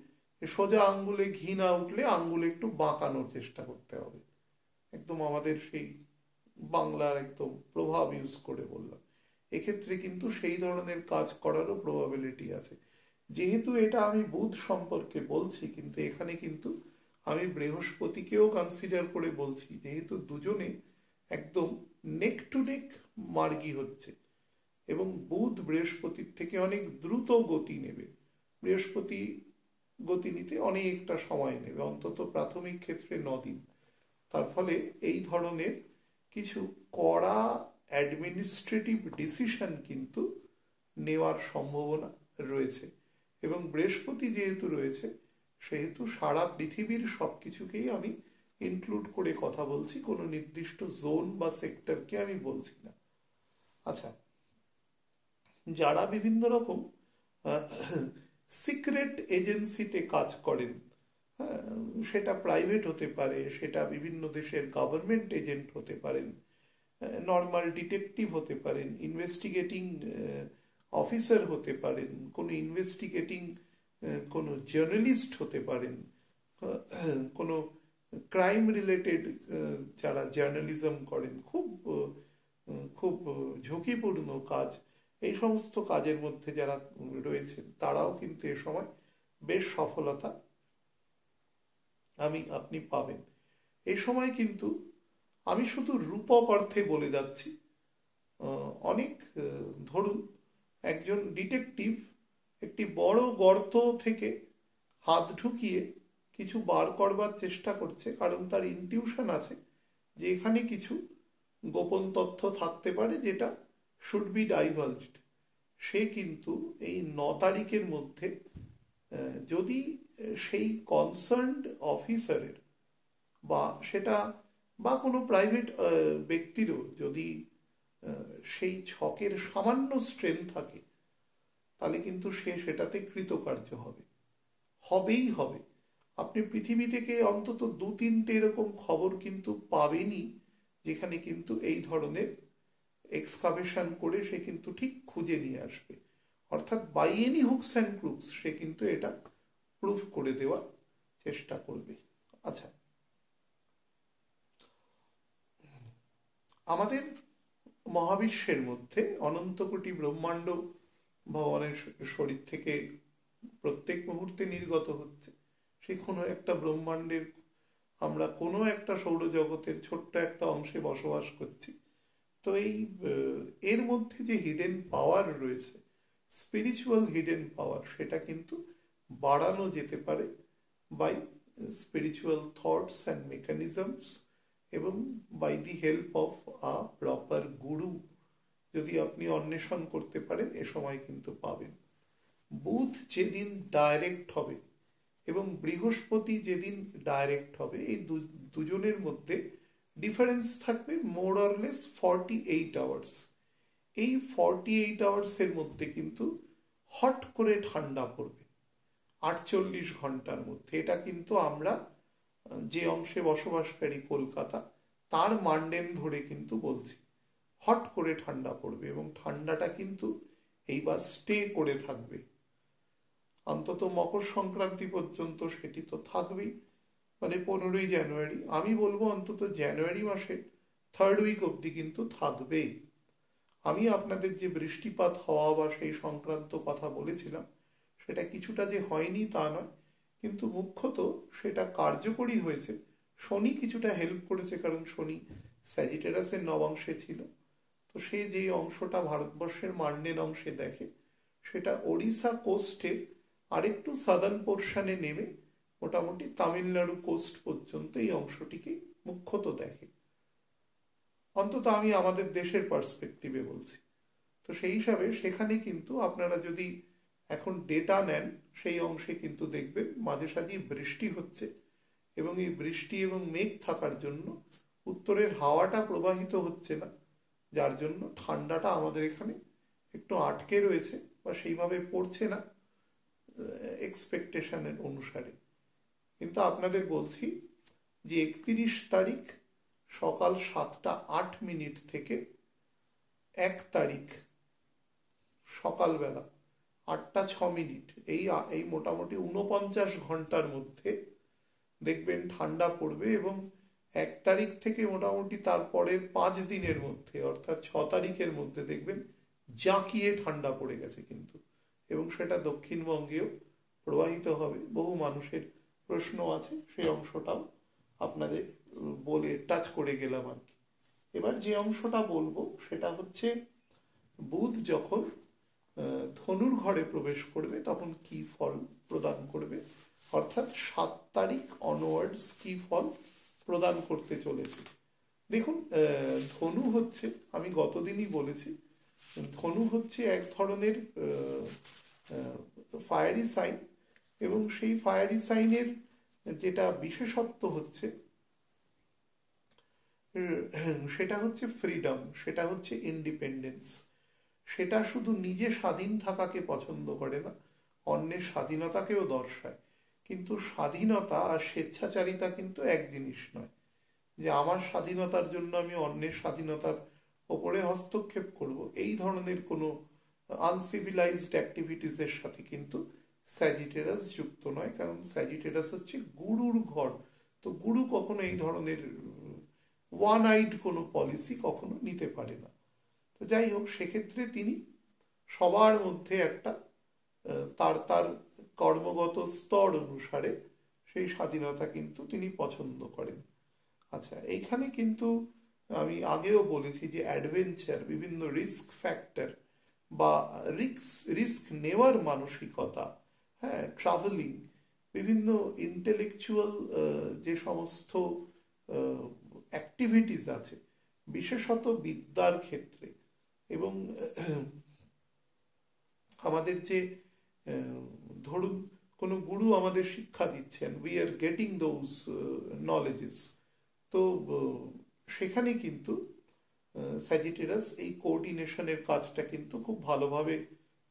সোজা আঙ্গুলে ঘি না উঠলে আঙ্গুলে একটু বাঁকানোর চেষ্টা করতে হবে। একদম আমাদের সেই বাংলার একদম প্রভাব ইউজ করে বললাম। এক্ষেত্রে কিন্তু সেই ধরনের কাজ করারও প্রবাবিলিটি আছে। যেহেতু এটা আমি বুধ সম্পর্কে বলছি, কিন্তু এখানে কিন্তু আমি বৃহস্পতিকেও কনসিডার করে বলছি, যেহেতু দুজনে একদম নেক টু নেক মার্গী হচ্ছে এবং বুধ বৃহস্পতির থেকে অনেক দ্রুত গতি নেবে। বৃহস্পতি গতি নিতে অনেকটা সময় নেবে, অন্তত প্রাথমিক ক্ষেত্রে 9 দিন। তার ফলে এই ধরনের কিছু কড়া অ্যাডমিনিস্ট্রেটিভ ডিসিশন কিন্তু নেওয়ার সম্ভাবনা রয়েছে। এবং বৃহস্পতি যেহেতু রয়েছে, সেহেতু সারা পৃথিবীর সব কিছুকেই আমি ইনক্লুড করে কথা বলছি, কোনো নির্দিষ্ট জোন বা সেক্টরকে আমি বলছি না। আচ্ছা, যারা বিভিন্ন রকম সিক্রেট এজেন্সিতে কাজ করেন, হ্যাঁ, সেটা প্রাইভেট হতে পারে, সেটা বিভিন্ন দেশের গভর্নমেন্ট এজেন্ট হতে পারেন, নর্মাল ডিটেকটিভ হতে পারেন, ইনভেস্টিগেটিং অফিসার হতে পারেন, কোনো ইনভেস্টিগেটিং কোনো জার্নালিস্ট হতে পারেন, কোনো ক্রাইম রিলেটেড যারা জার্নালিজম করেন, খুব খুব ঝুঁকিপূর্ণ কাজ, এই সমস্ত কাজের মধ্যে যারা রয়েছেন তারাও কিন্তু এ সময় বেশ সফলতা আপনি পাবেন। এই সময় কিন্তু আমি শুধু রূপক অর্থে বলে যাচ্ছি, অনেক ধরুন একজন ডিটেকটিভ একটি বড় গর্ত থেকে হাত ঢুকিয়ে কিছু বার করবার চেষ্টা করছে, কারণ তার ইনটিউশন আছে যে এখানে কিছু গোপন তথ্য থাকতে পারে যেটা শুড বি ডাইভালজড। সে কিন্তু এই 9 তারিখের মধ্যে যদি সেই কনসার্নড অফিসারের বা সেটা বা কোনো প্রাইভেট ব্যক্তিরও যদি সেই ছকের সামান্য স্ট্রেংথ থাকে, তাহলে কিন্তু সে সেটাতে কৃতকার্য হবেই হবে। আপনি পৃথিবী থেকে অন্তত 2-3টে এরকম খবর কিন্তু পাবেনই, যেখানে কিন্তু এই ধরনের এক্সকাভেশন করে সে কিন্তু ঠিক খুঁজে নিয়ে আসবে, অর্থাৎ by any hooks and crooks সে কিন্তু এটা প্রুফ করে দেওয়ার চেষ্টা করবে। আচ্ছা, আমাদের মহাবিশ্বের মধ্যে অনন্ত কোটি ব্রহ্মাণ্ড ভগবানের শরীর থেকে প্রত্যেক মুহূর্তে নির্গত হচ্ছে। সে কোনো একটা ব্রহ্মাণ্ডের, আমরা কোনো একটা সৌরজগতের ছোট্ট একটা অংশে বসবাস করছি। তো এর মধ্যে যে হিডেন পাওয়ার রয়েছে, স্পিরিচুয়াল হিডেন পাওয়ার, সেটা কিন্তু বাড়ানো যেতে পারে by spiritual thoughts and mechanisms এবং by the help of a proper guru. যদি আপনি অন্বেষণ করতে পারেন, এ সময় কিন্তু পাবেন। বুধ যেদিন ডাইরেক্ট হবে এবং বৃহস্পতি যেদিন ডাইরেক্ট হবে, এই দুজনের মধ্যে ডিফারেন্স থাকবে মোর অর লেস 48 আওয়ার্স। এই 48 আওয়ার্সের মধ্যে কিন্তু হট করে ঠান্ডা পড়বে 48 ঘন্টার মধ্যে। এটা কিন্তু আমরা যে অংশে বসবাসকারী কলকাতা, তার মানডেন ধরে কিন্তু বলছি, হট করে ঠান্ডা পড়বে এবং ঠান্ডাটা কিন্তু এইবার স্টে করে থাকবে অন্তত মকর সংক্রান্তি পর্যন্ত। সেটি তো থাকবেই, মানে 15ই জানুয়ারি, আমি বলবো অন্তত জানুয়ারি মাসে 3rd উইক অবধি কিন্তু থাকবে। আমি আপনাদের যে বৃষ্টিপাত হওয়া বা সেই সংক্রান্ত কথা বলেছিলাম, সেটা কিছুটা যে হয়নি তা নয়, কিন্তু মুখ্যত সেটা কার্যকরী হয়েছে। শনি কিছুটা হেল্প করেছে, কারণ শনি স্যাজিটেরাসের নবাংশে ছিল। তো সে যেই অংশটা ভারতবর্ষের মান্ডেন অংশে দেখে, সেটা ওড়িশা কোস্টের আরেকটু সাদার্ন পোর্শনে নেমে মোটামুটি তামিলনাড়ু কোস্ট পর্যন্ত এই অংশটিকে মুখ্যত দেখে, অন্তত আমি আমাদের দেশের পার্সপেক্টিভে বলছি। তো সেই হিসাবে সেখানে কিন্তু আপনারা যদি এখন ডেটা নেন, সেই অংশে কিন্তু দেখবেন মাঝে সাঝে বৃষ্টি হচ্ছে এবং এই বৃষ্টি এবং মেঘ থাকার জন্য উত্তরের হাওয়াটা প্রবাহিত হচ্ছে না, যার জন্য ঠান্ডাটা আমাদের এখানে একটু আটকে রয়েছে বা সেইভাবে পড়ছে না এক্সপেকটেশনের অনুসারে। কিন্তু আপনাদের বলছি যে 31 তারিখ সকাল 7টা 8 মিনিট থেকে 1 তারিখ সকালবেলা 8টা 6 মিনিট, এই মোটামুটি 49 ঘন্টার মধ্যে দেখবেন ঠান্ডা পড়বে। এবং 1 তারিখ থেকে মোটামুটি তারপরের 5 দিনের মধ্যে, অর্থাৎ 6 তারিখের মধ্যে দেখবেন জাঁকিয়ে ঠান্ডা পড়ে গেছে। কিন্তু এবং সেটা দক্ষিণবঙ্গেও প্রবাহিত হবে। বহু মানুষের প্রশ্ন আছে, সেই অংশটাও আপনাদের বলে টাচ করে গেলাম আর কি। এবার যে অংশটা বলবো সেটা হচ্ছে বুধ যখন ধনুর ঘরে প্রবেশ করবে তখন কি ফল প্রদান করবে, অর্থাৎ 7 তারিখ অনওয়ার্ডস কি ফল প্রদান করতে চলেছে। দেখুন, ধনু হচ্ছে, আমি গতদিনই বলেছি, ধনু হচ্ছে এক ধরনের ফায়ারি সাইন, এবং সেই ফায়ারি সাইনের যেটা বিশেষত্ব হচ্ছে সেটা হচ্ছে ফ্রিডম, সেটা হচ্ছে ইন্ডিপেন্ডেন্স। সেটা শুধু নিজে স্বাধীন থাকাকে পছন্দ করে না, অন্যের স্বাধীনতাকেও দর্শায়। কিন্তু স্বাধীনতা আর স্বেচ্ছাচারিতা কিন্তু এক জিনিস নয়, যে আমার স্বাধীনতার জন্য আমি অন্যের স্বাধীনতার ওপরে হস্তক্ষেপ করব, এই ধরনের কোনো আনসিভিলাইজড অ্যাক্টিভিটিসের সাথে কিন্তু স্যাজিটেরাস যুক্ত নয়। কারণ স্যাজিটেরাস হচ্ছে গুরুর ঘর, তো গুরু কখনো এই ধরনের ওয়ান আইড কোনো পলিসি কখনো নিতে পারে না। তো যাই হোক, সেক্ষেত্রে তিনি সবার মধ্যে একটা তার তার কর্মগত স্তর অনুসারে সেই স্বাধীনতা কিন্তু তিনি পছন্দ করেন। আচ্ছা, এইখানে কিন্তু আমি আগেও বলেছি যে অ্যাডভেঞ্চার, বিভিন্ন রিস্ক ফ্যাক্টর বা রিস্ক নেওয়ার মানসিকতা, হ্যাঁ, ট্রাভেলিং, বিভিন্ন ইন্টেলেকচুয়াল যে সমস্ত অ্যাক্টিভিটিস আছে, বিশেষত বিদ্যার ক্ষেত্রে, এবং আমাদের যে ধরুন কোনো গুরু আমাদের শিক্ষা দিচ্ছেন, we are getting those knowledges, তো সেখানে কিন্তু স্যাজিটেরাস এই কোঅর্ডিনেশনের কাজটা কিন্তু খুব ভালোভাবে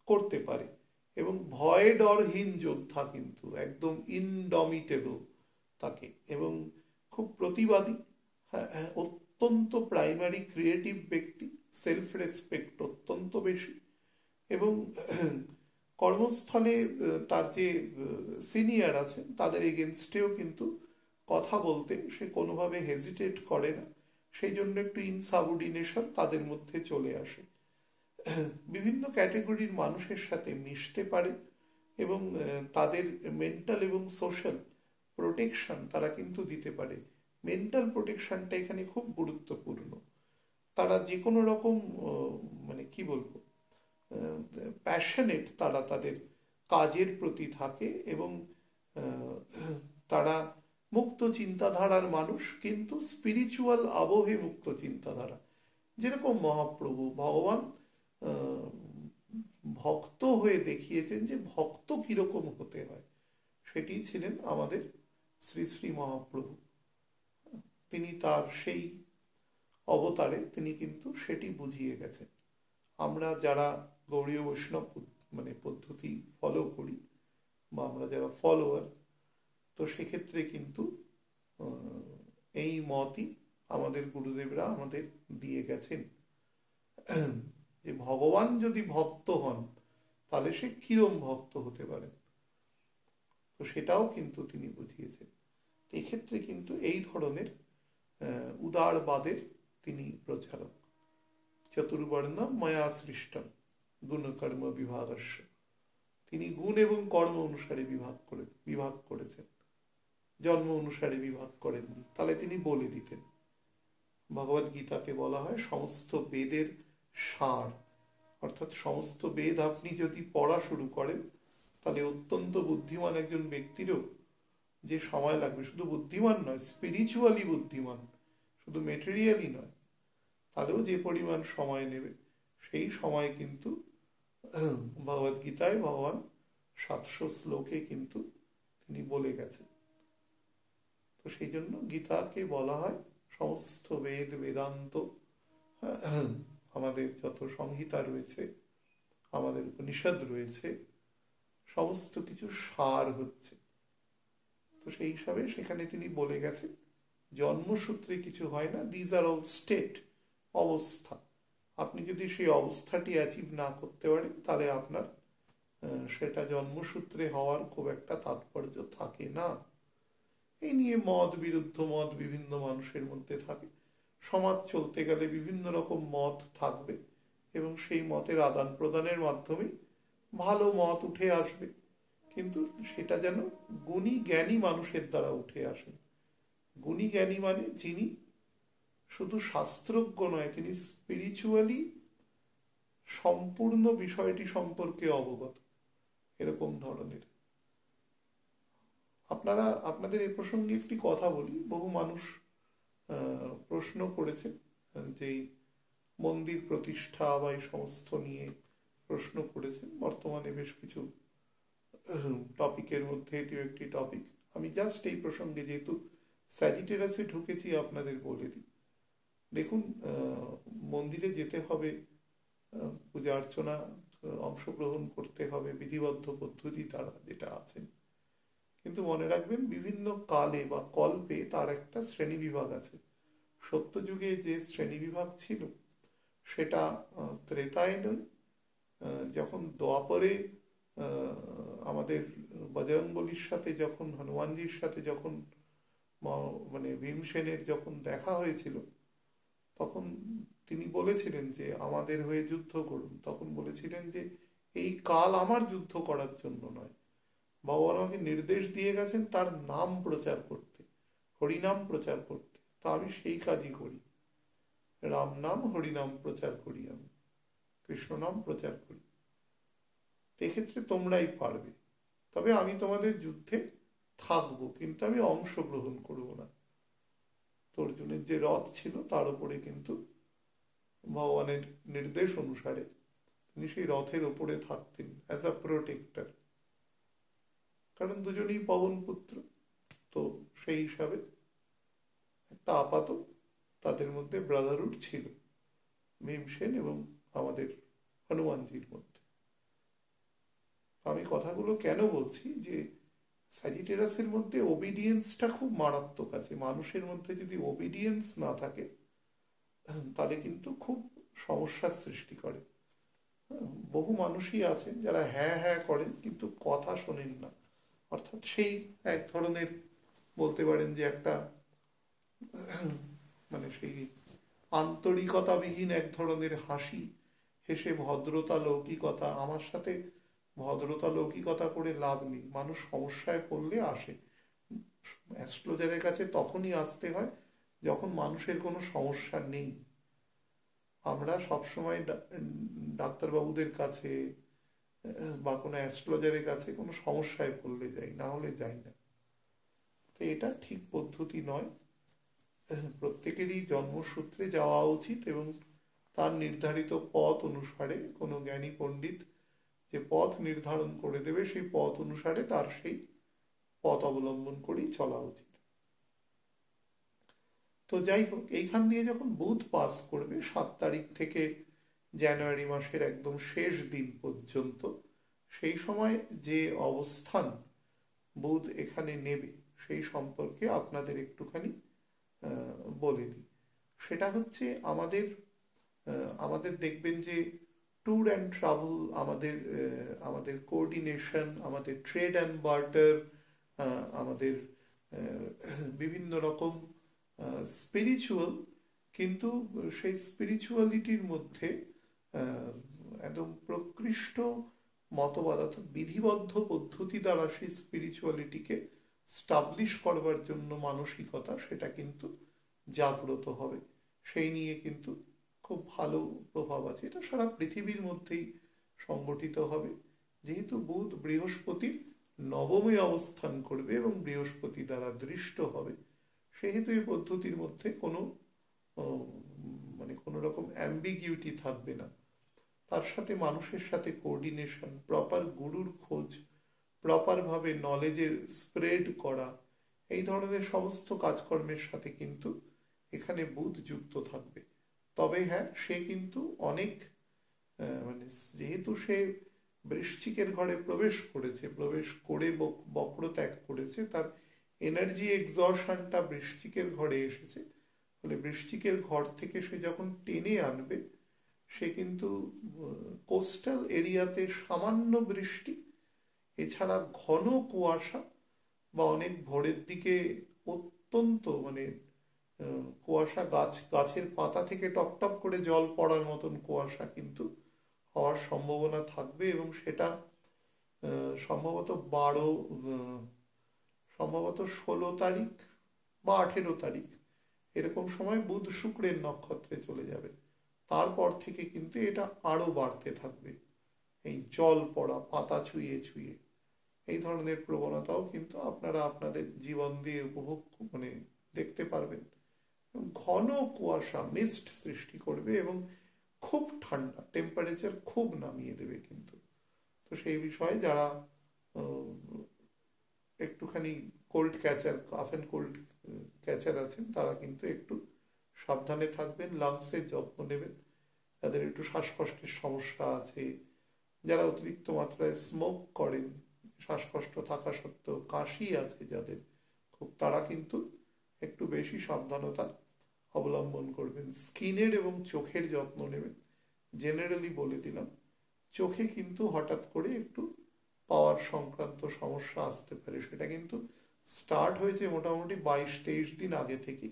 করতে পারে। এবং ভয় ডরহীন যোদ্ধা, কিন্তু একদম ইনডমিটেবল তাকে, এবং খুব প্রতিবাদী, হ্যাঁ, অত্যন্ত প্রাইমারি ক্রিয়েটিভ ব্যক্তি, সেলফ রেসপেক্ট অত্যন্ত বেশি, এবং কর্মস্থলে তার যে সিনিয়র আছেন তাদের এগেনস্টেও কিন্তু কথা বলতে সে কোনোভাবে হেজিটেট করে না। সেই জন্য একটু ইনসাবঅর্ডিনেশন তাদের মধ্যে চলে আসে। বিভিন্ন ক্যাটেগরির মানুষের সাথে মিশতে পারে, এবং তাদের মেন্টাল এবং সোশ্যাল প্রোটেকশন তারা কিন্তু দিতে পারে। মেন্টাল প্রোটেকশনটা এখানে খুব গুরুত্বপূর্ণ। তারা যে কোনো রকম মানে কি বলবো, প্যাশনেট তারা তাদের কাজের প্রতি থাকে, এবং তারা মুক্ত চিন্তাধারার মানুষ, কিন্তু স্পিরিচুয়াল আবহে মুক্ত চিন্তাধারা। যেরকম মহাপ্রভু ভগবান ভক্ত হয়ে দেখিয়েছেন যে ভক্ত কিরকম হতে হয়, সেটি ছিলেন আমাদের শ্রী শ্রী মহাপ্রভু। তিনি তার সেই অবতারে তিনি কিন্তু সেটি বুঝিয়ে গেছেন। আমরা যারা গৌড়ীয় বৈষ্ণব মানে পদ্ধতি ফলো করি, বা আমরা যারা ফলোয়ার, তো সেক্ষেত্রে কিন্তু এই মতই আমাদের গুরুদেবরা আমাদের দিয়ে গেছেন, যে ভগবান যদি ভক্ত হন তাহলে সে কিরম ভক্ত হতে পারে, তো সেটাও কিন্তু তিনি বুঝিয়েছেন। এক্ষেত্রে কিন্তু এই ধরনের উদারবাদের তিনি প্রচারক। চতুর্বর্ণ ময়া সৃষ্টম গুণকর্ম বিভাগস্য, তিনি গুণ এবং কর্ম অনুসারে বিভাগ করেছেন, জন্ম অনুসারে বিভাগ করেননি। তাহলে তিনি বলে দিতেন। ভগবদ গীতাকে বলা হয় সমস্ত বেদের সার, অর্থাৎ সমস্ত বেদ আপনি যদি পড়া শুরু করেন তাহলে অত্যন্ত বুদ্ধিমান একজন ব্যক্তিরও যে সময় লাগবে, শুধু বুদ্ধিমান নয়, স্পিরিচুয়ালি বুদ্ধিমান, শুধু মেটেরিয়ালি নয়, তাহলেও যে পরিমাণ সময় নেবে, সেই সময় কিন্তু ভগবদ গীতায় ভগবান 700 শ্লোকে কিন্তু তিনি বলে গেছেন। তো সেই জন্য গীতাকে বলা হয় সমস্ত বেদ বেদান্ত, আমাদের যত সংহিতা রয়েছে, আমাদের উপনিষদ রয়েছে, সমস্ত কিছু সার হচ্ছে। তো সেই হিসাবে সেখানে তিনি বলে গেছেন জন্মসূত্রে কিছু হয় না, দিজ আর অল স্টেট, অবস্থা। আপনি যদি সেই অবস্থাটি অ্যাচিভ না করতে পারেন তাহলে আপনার সেটা জন্মসূত্রে হওয়ার খুব একটা তাৎপর্য থাকে না। এই নিয়ে মত বিরুদ্ধ মত বিভিন্ন মানুষের মধ্যে থাকে। সমাজ চলতে গেলে বিভিন্ন রকম মত থাকবে, এবং সেই মতের আদান প্রদানের মাধ্যমেই ভালো মত উঠে আসবে, কিন্তু সেটা যেন গুণী জ্ঞানী মানুষের দ্বারা উঠে আসে। গুণী জ্ঞানী মানে যিনি শুধু শাস্ত্রজ্ঞ নয়, তিনি স্পিরিচুয়ালি সম্পূর্ণ বিষয়টি সম্পর্কে অবগত, এরকম ধরনের। আপনাদের এ প্রসঙ্গে একটি কথা বলি। বহু মানুষ প্রশ্ন করেছেন যে মন্দির প্রতিষ্ঠা বা এই সমস্ত নিয়ে প্রশ্ন করেছেন। বর্তমানে বেশ কিছু টপিকের মধ্যে এটিও একটি টপিক। আমি জাস্ট এই প্রসঙ্গে, যেহেতু স্যাজিটেরাসে ঢুকেছি, আপনাদের বলে দিই। দেখুন, মন্দিরে যেতে হবে, পূজা অর্চনা অংশগ্রহণ করতে হবে বিধিবদ্ধ পদ্ধতি দ্বারা, যেটা আছে। কিন্তু মনে রাখবেন, বিভিন্ন কালে বা কল্পে তার একটা শ্রেণীবিভাগ আছে। সত্যযুগে যে শ্রেণীবিভাগ ছিল সেটা ত্রেতায়নে, যখন দ্বাপরে আমাদের বজরংবলীর সাথে, যখন হনুমানজির সাথে যখন মানে ভীমসেনের যখন দেখা হয়েছিল, তখন তিনি বলেছিলেন যে আমাদের হয়ে যুদ্ধ করুন। তখন বলেছিলেন যে এই কাল আমার যুদ্ধ করার জন্য নয়, ভগবান আমাকে নির্দেশ দিয়ে গেছেন তার নাম প্রচার করতে, হরিনাম প্রচার করতে, তো আমি সেই কাজই করি। রাম নাম হরিনাম প্রচার করি, আমি কৃষ্ণ নাম প্রচার করি। এক্ষেত্রে তোমরাই পারবে, তবে আমি তোমাদের যুদ্ধে থাকবো, কিন্তু আমি অংশগ্রহণ করব না। তো অর্জুনের যে রথ ছিল তার উপরে কিন্তু ভগবানের নির্দেশ অনুসারে তিনি সেই রথের ওপরে থাকতেন অ্যাজ আ প্রোটেক্টর, কারণ দুজনেই পবন পুত্র। তো সেই হিসাবে একটা আপাত তাদের মধ্যে ব্রাদারহুড ছিল, ভীমসেন এবং আমাদের হনুমানজির মধ্যে। আমি কথাগুলো কেন বলছি, যে স্যাজিটেরাসের মধ্যে ওবিডিয়েন্সটা খুব মারাত্মক আছে। মানুষের মধ্যে যদি ওবিডিয়েন্স না থাকে তাহলে কিন্তু খুব সমস্যার সৃষ্টি করে। বহু মানুষই আছেন যারা হ্যাঁ হ্যাঁ করেন কিন্তু কথা শোনেন না, অর্থাৎ সেই এক ধরনের বলতে পারেন যে একটা মানে সেই আন্তরিকতাবিহীন এক ধরনের হাসি হেসে ভদ্রতা লৌকিকতা। আমার সাথে ভদ্রতা লৌকিকতা করে লাভ নেই, মানুষ সমস্যায় পড়লে আসে। অ্যাস্ট্রোলজারের কাছে তখনই আসতে হয় যখন মানুষের কোনো সমস্যা নেই। আমরা সবসময় ডাক্তারবাবুদের কাছে বা কোনো অ্যাস্ট্রোলজারের কাছে কোনো সমস্যায় পড়লে যাই, না হলে যাই না। তো এটা ঠিক পদ্ধতি নয়। প্রত্যেকেরই জন্মসূত্রে যাওয়া উচিত এবং তার নির্ধারিত পথ অনুসারে, কোনো জ্ঞানী পণ্ডিত যে পথ নির্ধারণ করে দেবে সেই পথ অনুসারে তার সেই পথ অবলম্বন করেই চলা উচিত। তো যাই হোক, এইখান দিয়ে যখন বুধ পাস করবে 7 তারিখ থেকে জানুয়ারি মাসের একদম শেষ দিন পর্যন্ত, সেই সময় যে অবস্থান বুধ এখানে নেবে সেই সম্পর্কে আপনাদের একটুখানি বলে দিই। সেটা হচ্ছে আমাদের দেখবেন যে ট্যুর অ্যান্ড ট্রাভেল, আমাদের কোঅর্ডিনেশন, আমাদের ট্রেড অ্যান্ড বার্টার, আমাদের বিভিন্ন রকম স্পিরিচুয়াল, কিন্তু সেই স্পিরিচুয়ালিটির মধ্যে একদম প্রকৃষ্ট মতবাদ অর্থাৎ বিধিবদ্ধ পদ্ধতি দ্বারা সেই স্পিরিচুয়ালিটিকে স্টাবলিশ করবার জন্য মানসিকতা, সেটা কিন্তু জাগ্রত হবে। সেই নিয়ে কিন্তু খুব ভালো প্রভাব আছে। এটা সারা পৃথিবীর মধ্যেই সংগঠিত হবে, যেহেতু বুধ বৃহস্পতির নবমে অবস্থান করবে এবং বৃহস্পতি দ্বারা দৃষ্ট হবে। সেহেতু এই পদ্ধতির মধ্যে কোনো কোনো রকম অ্যাম্বিগিউটি থাকবে না। তার সাথে মানুষের সাথে কোঅর্ডিনেশন, প্রপার গুরুর খোঁজ, প্রপারভাবে নলেজের স্প্রেড করা, এই ধরনের সমস্ত কাজকর্মের সাথে কিন্তু এখানে বুধ যুক্ত থাকবে। তবে হ্যাঁ, সে কিন্তু অনেক যেহেতু সে বৃশ্চিকের ঘরে প্রবেশ করেছে, প্রবেশ করে বক্র ত্যাগ করেছে, তার এনার্জি এক্সর্শনটা বৃশ্চিকের ঘরে এসেছে। ফলে বৃশ্চিকের ঘর থেকে সে যখন টেনে আনবে, সে কিন্তু কোস্টাল এরিয়াতে সামান্য বৃষ্টি, এছাড়া ঘন কুয়াশা বা অনেক ভোরের দিকে অত্যন্ত কুয়াশা, গাছের পাতা থেকে টপ টপ করে জল পড়ার মতন কুয়াশা কিন্তু হওয়ার সম্ভাবনা থাকবে, এবং সেটা সম্ভবত 16 তারিখ বা 18 তারিখ এরকম সময় বুধ শুক্রের নক্ষত্রে চলে যাবে। তারপর থেকে কিন্তু এটা আরো বাড়তে থাকবে। এই জল পড়া, পাতা ছুঁয়ে ছুঁয়ে, এই ধরনের প্রবণতাও কিন্তু আপনারা আপনাদের জীবন দিয়ে উপভোগ দেখতে পারবেন। ঘন কুয়াশা, মিস্ট সৃষ্টি করবে এবং খুব ঠান্ডা, টেম্পারেচার খুব নামিয়ে দেবে কিন্তু। তো সেই বিষয়ে যারা একটুখানি cold catcher, calf and cold catcher আছেন, তারা কিন্তু একটু সাবধানে থাকবেন, লাংসের যত্ন নেবেন। যাদের একটু শ্বাসকষ্টের সমস্যা আছে, যারা অতিরিক্ত মাত্রায় স্মোক করেন, শ্বাসকষ্ট থাকা সত্ত্বেও কাশি আছে যাদের খুব, তারা কিন্তু একটু বেশি সাবধানতা অবলম্বন করবেন। স্কিনের এবং চোখের যত্ন নেবেন। জেনারেলি বলে দিলাম, চোখে কিন্তু হঠাৎ করে একটু পাওয়ার সংক্রান্ত সমস্যা আসতে পারে। সেটা কিন্তু স্টার্ট হয়েছে মোটামুটি 22-23 দিন আগে থেকে।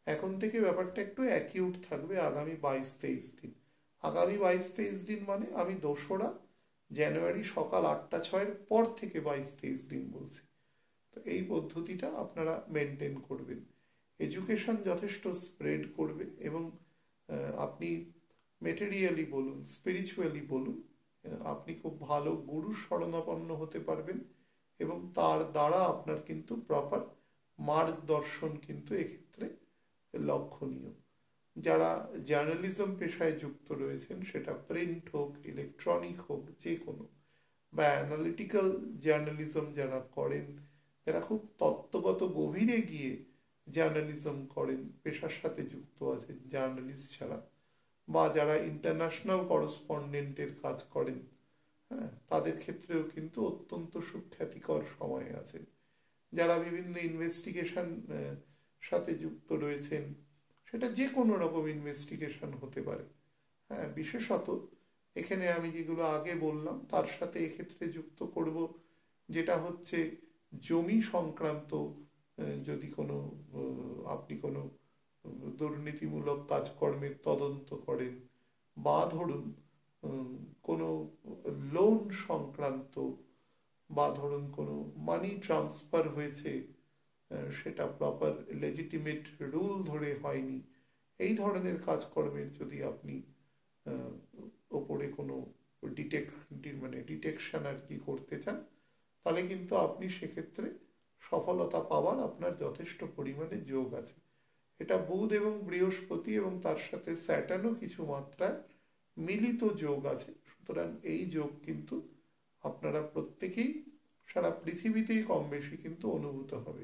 এখন থেকে ব্যাপারটা একটু অ্যাকিউট থাকবে আগামী 22-23 দিন। আগামী 22-23 দিন মানে আমি 2রা জানুয়ারি সকাল 8টা 6 পর থেকে 22-23 দিন বলছি। তো এই পদ্ধতিটা আপনারা মেনটেন করবেন। এডুকেশন যথেষ্ট স্প্রেড করবে, এবং আপনি মেটেরিয়ালি বলুন, স্পিরিচুয়ালি বলুন, আপনি খুব ভালো গুরু শরণাপন্ন হতে পারবেন, এবং তার দ্বারা আপনার কিন্তু প্রপার মার্গদর্শন কিন্তু এক্ষেত্রে লক্ষণীয়। যারা জার্নালিজম পেশায় যুক্ত রয়েছেন, সেটা প্রিন্ট হোক, ইলেকট্রনিক হোক, যে কোনো, বা অ্যানালিটিক্যাল জার্নালিজম যারা করেন, যারা খুব তত্ত্বগত গভীরে গিয়ে জার্নালিজম করেন, পেশার সাথে যুক্ত আছেন জার্নালিস্ট ছাড়া, বা যারা ইন্টারন্যাশনাল করসপন্ডেন্টের কাজ করেন, হ্যাঁ, তাদের ক্ষেত্রেও কিন্তু অত্যন্ত সুখ্যাতিকর সময়ে আছেন। যারা বিভিন্ন ইনভেস্টিগেশন সাথে যুক্ত রয়েছেন, সেটা যে কোনো রকম ইনভেস্টিগেশন হতে পারে, হ্যাঁ, বিশেষত এখানে আমি যেগুলো আগে বললাম তার সাথে এক্ষেত্রে যুক্ত করব যেটা হচ্ছে জমি সংক্রান্ত, যদি কোনো আপনি কোনো দুর্নীতিমূলক কাজকর্মের তদন্ত করেন, বা ধরুন কোনো লোন সংক্রান্ত, বা ধরুন কোনো মানি ট্রান্সফার হয়েছে, সেটা প্রপার লেজিটিমেট রুল ধরে হয়নি, এই ধরনের কাজকর্মের যদি আপনি ওপরে কোনো ডিটেকশন আর কি করতে চান, তাহলে কিন্তু আপনি সেক্ষেত্রে সফলতা পাওয়ার আপনার যথেষ্ট পরিমাণে যোগ আছে। এটা বুধ এবং বৃহস্পতি এবং তার সাথে স্যাটার্নও কিছু মাত্রায় মিলিত যোগ আছে। সুতরাং এই যোগ কিন্তু আপনারা প্রত্যেকেই সারা পৃথিবীতেই কম বেশি কিন্তু অনুভূত হবে।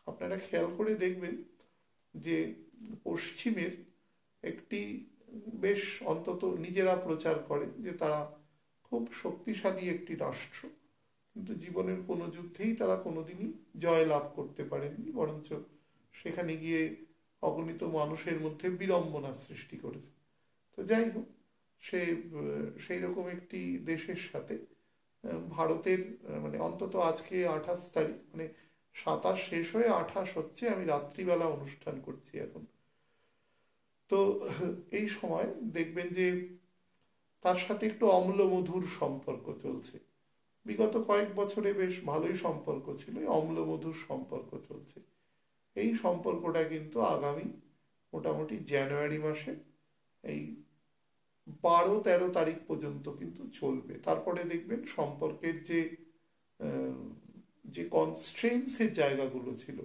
আপনারা খেয়াল করে দেখবেন যে পশ্চিমের একটি বেশ, অন্তত নিজেরা প্রচার করে যে তারা খুব শক্তিশালী একটি রাষ্ট্র, কিন্তু জীবনের কোনো যুদ্ধেই তারা কোনোদিনই জয় লাভ করতে পারেননি, বরঞ্চ সেখানে গিয়ে অগণিত মানুষের মধ্যে বিড়ম্বনার সৃষ্টি করেছে। তো যাই হোক, সেই রকম একটি দেশের সাথে ভারতের অন্তত আজকে 28 তারিখ, 27 শেষ হয়ে 28 হচ্ছে, আমি রাত্রিবেলা অনুষ্ঠান করছি এখন। তো এই সময় দেখবেন যে তার সাথে একটু অম্ল মধুর সম্পর্ক চলছে। বিগত কয়েক বছরে বেশ ভালোই সম্পর্ক ছিল, অম্ল মধুর সম্পর্ক চলছে। এই সম্পর্কটা কিন্তু আগামী মোটামুটি জানুয়ারি মাসে এই 12-13 তারিখ পর্যন্ত কিন্তু চলবে। তারপরে দেখবেন সম্পর্কের যে কনস্ট্রেন্টসের জায়গাগুলো ছিল,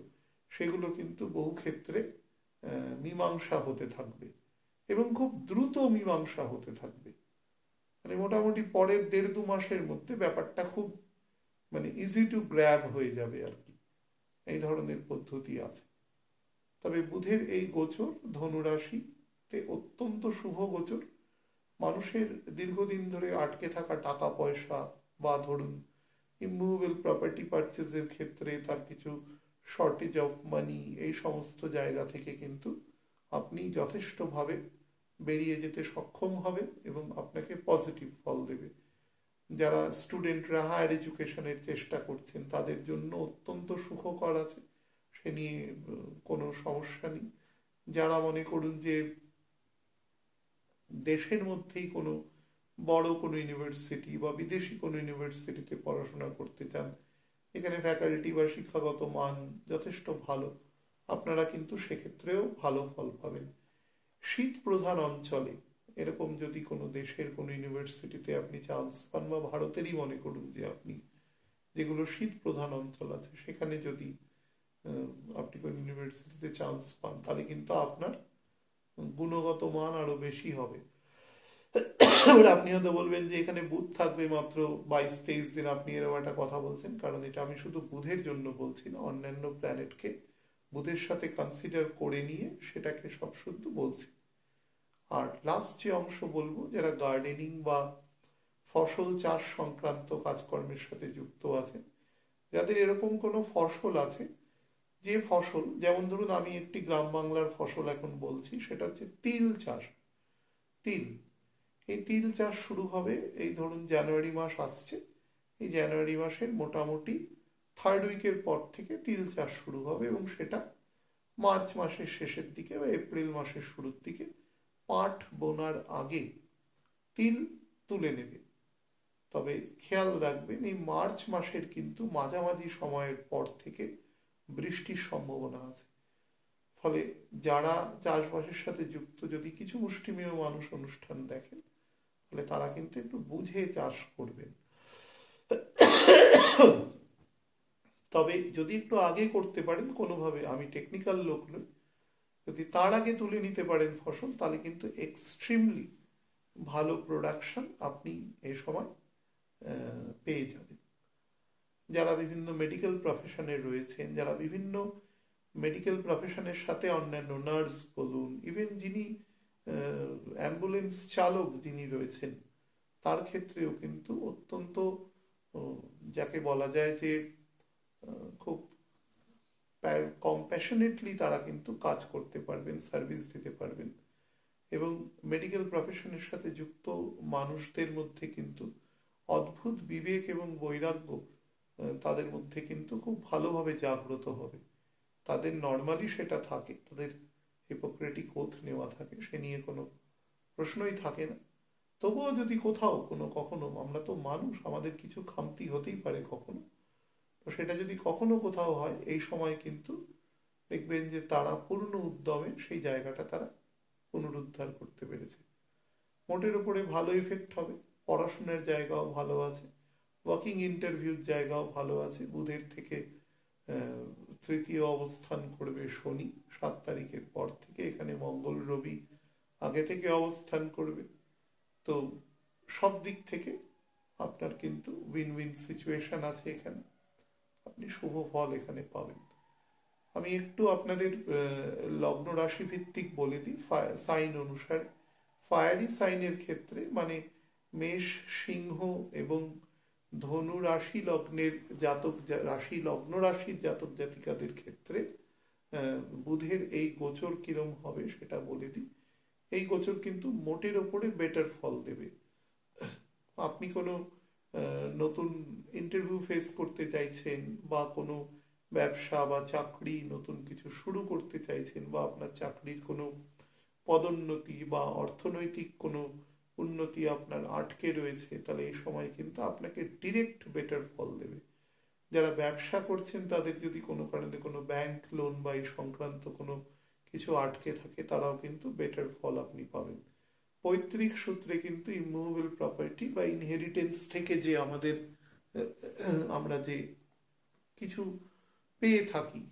সেগুলো কিন্তু বহু ক্ষেত্রে মীমাংসা হতে থাকবে, এবং খুব দ্রুত মীমাংসা হতে থাকবে। মোটামুটি পরের 1.5-2 মাসের মধ্যে ব্যাপারটা খুব ইজি টু গ্র্যাব হয়ে যাবে আর কি, এই ধরনের পদ্ধতি আছে। তবে বুধের এই গোচর ধনুরাশিতে অত্যন্ত শুভ গোচর। মানুষের দীর্ঘদিন ধরে আটকে থাকা টাকা পয়সা, বা ধরুন ইমুভেবল প্রপার্টি পারচেজের ক্ষেত্রে তার কিছু শর্টেজ অফ মানি, এই সমস্ত জায়গা থেকে কিন্তু আপনি যথেষ্টভাবে বেরিয়ে যেতে সক্ষম হবেন, এবং আপনাকে পজিটিভ ফল দেবে। যারা স্টুডেন্টরা হায়ার এডুকেশনের চেষ্টা করছেন, তাদের জন্য অত্যন্ত সুখকর আছে, সে নিয়ে কোনো সমস্যা নেই। যারা মনে করুন যে দেশের মধ্যেই কোনো বড় কোনো ইউনিভার্সিটি বা বিদেশি কোনো ইউনিভার্সিটিতে পড়াশোনা করতে চান, এখানে ফ্যাকাল্টি বা শিক্ষাগত মান যথেষ্ট ভালো, আপনারা কিন্তু সেক্ষেত্রেও ভালো ফল পাবেন। শীত প্রধান অঞ্চলে এরকম যদি কোনো দেশের কোনো ইউনিভার্সিটিতে আপনি চান্স পান, বা ভারতেরই মনে করুন যে আপনি যেগুলো শীত প্রধান অঞ্চল আছে সেখানে যদি আপনি কোনো ইউনিভার্সিটিতে চান্স পান, তাহলে কিন্তু আপনার গুণগত মান আরো বেশি হবে। আপনি হয়তো বলবেন যে এখানে বুধ থাকবে মাত্র 22-23 দিন, আপনি এরকম একটা কথা বলছেন, কারণ এটা আমি শুধু বুধের জন্য বলছি না, অন্যান্য প্ল্যানেটকে বুধের সাথে কনসিডার করে নিয়ে সেটাকে সব শুধু বলছি। আর লাস্ট যে অংশ বলবো, যারা গার্ডেনিং বা ফসল চাষ সংক্রান্ত কাজকর্মের সাথে যুক্ত আছেন, যাদের এরকম কোনো ফসল আছে, যে ফসল, যেমন ধরুন আমি একটি গ্রাম বাংলার ফসল এখন বলছি, সেটা হচ্ছে তিল চাষ। তিল, এই তিল চাষ শুরু হবে, এই ধরুন জানুয়ারি মাস আসছে, এই জানুয়ারি মাসের মোটামুটি 3rd উইকের পর থেকে তিল চাষ শুরু হবে, এবং সেটা মার্চ মাসের শেষের দিকে বা এপ্রিল মাসের শুরুর দিকে পাট বোনার আগে তিল তুলে নেবে। তবে খেয়াল রাখবেন, এই মার্চ মাসের কিন্তু মাঝামাঝি সময়ের পর থেকে বৃষ্টির সম্ভাবনা আছে। ফলে যারা চাষবাসের সাথে যুক্ত, যদি কিছু মুষ্টিমেয় মানুষ অনুষ্ঠান দেখেন, তাহলে তারা কিন্তু একটু বুঝে চাষ করবেন। তবে যদি একটু আগে করতে পারেন কোনোভাবে, আমি টেকনিক্যাল লোক নই, যদি তার আগে তুলে নিতে পারেন ফসল, তাহলে কিন্তু এক্সট্রিমলি ভালো প্রোডাকশন আপনি এই সময় পেয়ে যাবেন। যারা বিভিন্ন মেডিকেল প্রফেশনে রয়েছেন, যারা বিভিন্ন মেডিকেল প্রফেশনের সাথে অন্যান্য নার্স বলুন, ইভেন যিনি অ্যাম্বুলেন্স চালক যিনি রয়েছেন, তার ক্ষেত্রেও কিন্তু অত্যন্ত যাকে বলা যায় যে খুব কম্প্যাশনেটলি তারা কিন্তু কাজ করতে পারবেন, সার্ভিস দিতে পারবেন। এবং মেডিকেল প্রফেশনের সাথে যুক্ত মানুষদের মধ্যে কিন্তু অদ্ভুত বিবেক এবং বৈরাগ্য তাদের মধ্যে কিন্তু খুব ভালোভাবে জাগ্রত হবে। তাদের নর্মালি সেটা থাকে, তাদের হিপোক্রেটিক ওথ নেওয়া থাকে, সে নিয়ে কোনো প্রশ্নই থাকে না। তবুও যদি কোথাও কখনো, আমরা তো মানুষ, আমাদের কিছু খামতি হতেই পারে কখনো, তো সেটা যদি কখনো কোথাও হয়, এই সময় কিন্তু দেখবেন যে তারা পূর্ণ উদ্যমে সেই জায়গাটা তারা পুনরুদ্ধার করতে পেরেছে। মোটের উপরে ভালো ইফেক্ট হবে, পড়াশোনার জায়গাও ভালো আছে, ওয়ার্কিং ইন্টারভিউর জায়গাও ভালো আছে। বুধের থেকে 3য় অবস্থান করবে শনি 7 তারিখের পর থেকে, এখানে মঙ্গল রবি আগে থেকে অবস্থান করবে। তো সব দিক থেকে আপনার কিন্তু উইন উইন সিচুয়েশন আছে, এখানে আপনি শুভ ফল এখানে পাবেন। আমি একটু আপনাদের লগ্ন রাশি ভিত্তিক বলে দিই, সাইন অনুসারে। ফায়ারি সাইনের ক্ষেত্রে মানে মেষ, সিংহ এবং ধনু রাশি লগ্নের জাতক রাশি, লগ্ন রাশির জাতক জাতিকাদের ক্ষেত্রে বুধের এই গোচর কিরম হবে সেটা বলে দিই। এই গোচর কিন্তু মোটের ওপরে বেটার ফল দেবে। আপনি কোনো নতুন ইন্টারভিউ ফেস করতে চাইছেন, বা কোনো ব্যবসা বা চাকরি নতুন কিছু শুরু করতে চাইছেন, বা আপনার চাকরির কোনো পদোন্নতি বা অর্থনৈতিক কোনো উন্নতি আপনার আটকে রয়েছে, তাহলে এই সময় কিন্তু আপনাকে ডিরেক্ট বেটার ফল দেবে। যারা ব্যবসা করছেন, তাদের যদি কোনো কারণে কোনো ব্যাংক লোন বা এই সংক্রান্ত কোনো কিছু আটকে থাকে, তারাও কিন্তু বেটার ফল আপনি পাবেন। পৈতৃক সূত্রে কিন্তু ইমুভেবল প্রপার্টি বা ইনহেরিটেন্স থেকে যে আমরা যে কিছু পেয়ে থাকি,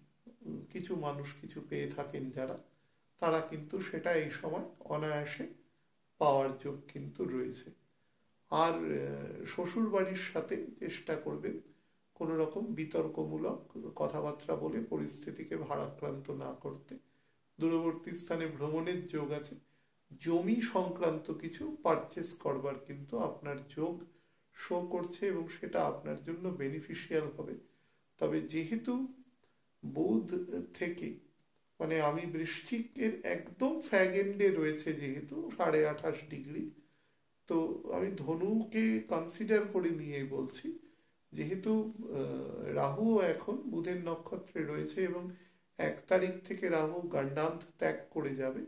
কিছু মানুষ কিছু পেয়ে থাকেন যারা, তারা কিন্তু সেটা এই সময় অনায়াসে পাওয়ার যোগ কিন্তু রয়েছে। আর শ্বশুর বাড়ির সাথে চেষ্টা করবেন কোনো রকম বিতর্কমূলক কথাবার্তা বলে পরিস্থিতিকে ভারাক্রান্ত না করতে। দূরবর্তী স্থানে ভ্রমণের যোগ আছে। জমি সংক্রান্ত কিছু পারচেস করবার কিন্তু আপনার যোগ শো করছে, এবং সেটা আপনার জন্য বেনিফিশিয়াল হবে। তবে যেহেতু বুধ থেকে, মানে আমি বৃশ্চিকের একদম ফ্যাগেন্ডে রয়েছে যেহেতু 28.5 ডিগ্রি, তো আমি ধনুকে কনসিডার করে নিয়ে বলছি, যেহেতু রাহু এখন বুধের নক্ষত্রে রয়েছে, এবং 1 তারিখ থেকে রাহু গণ্ডান্ত ত্যাগ করে যাবে,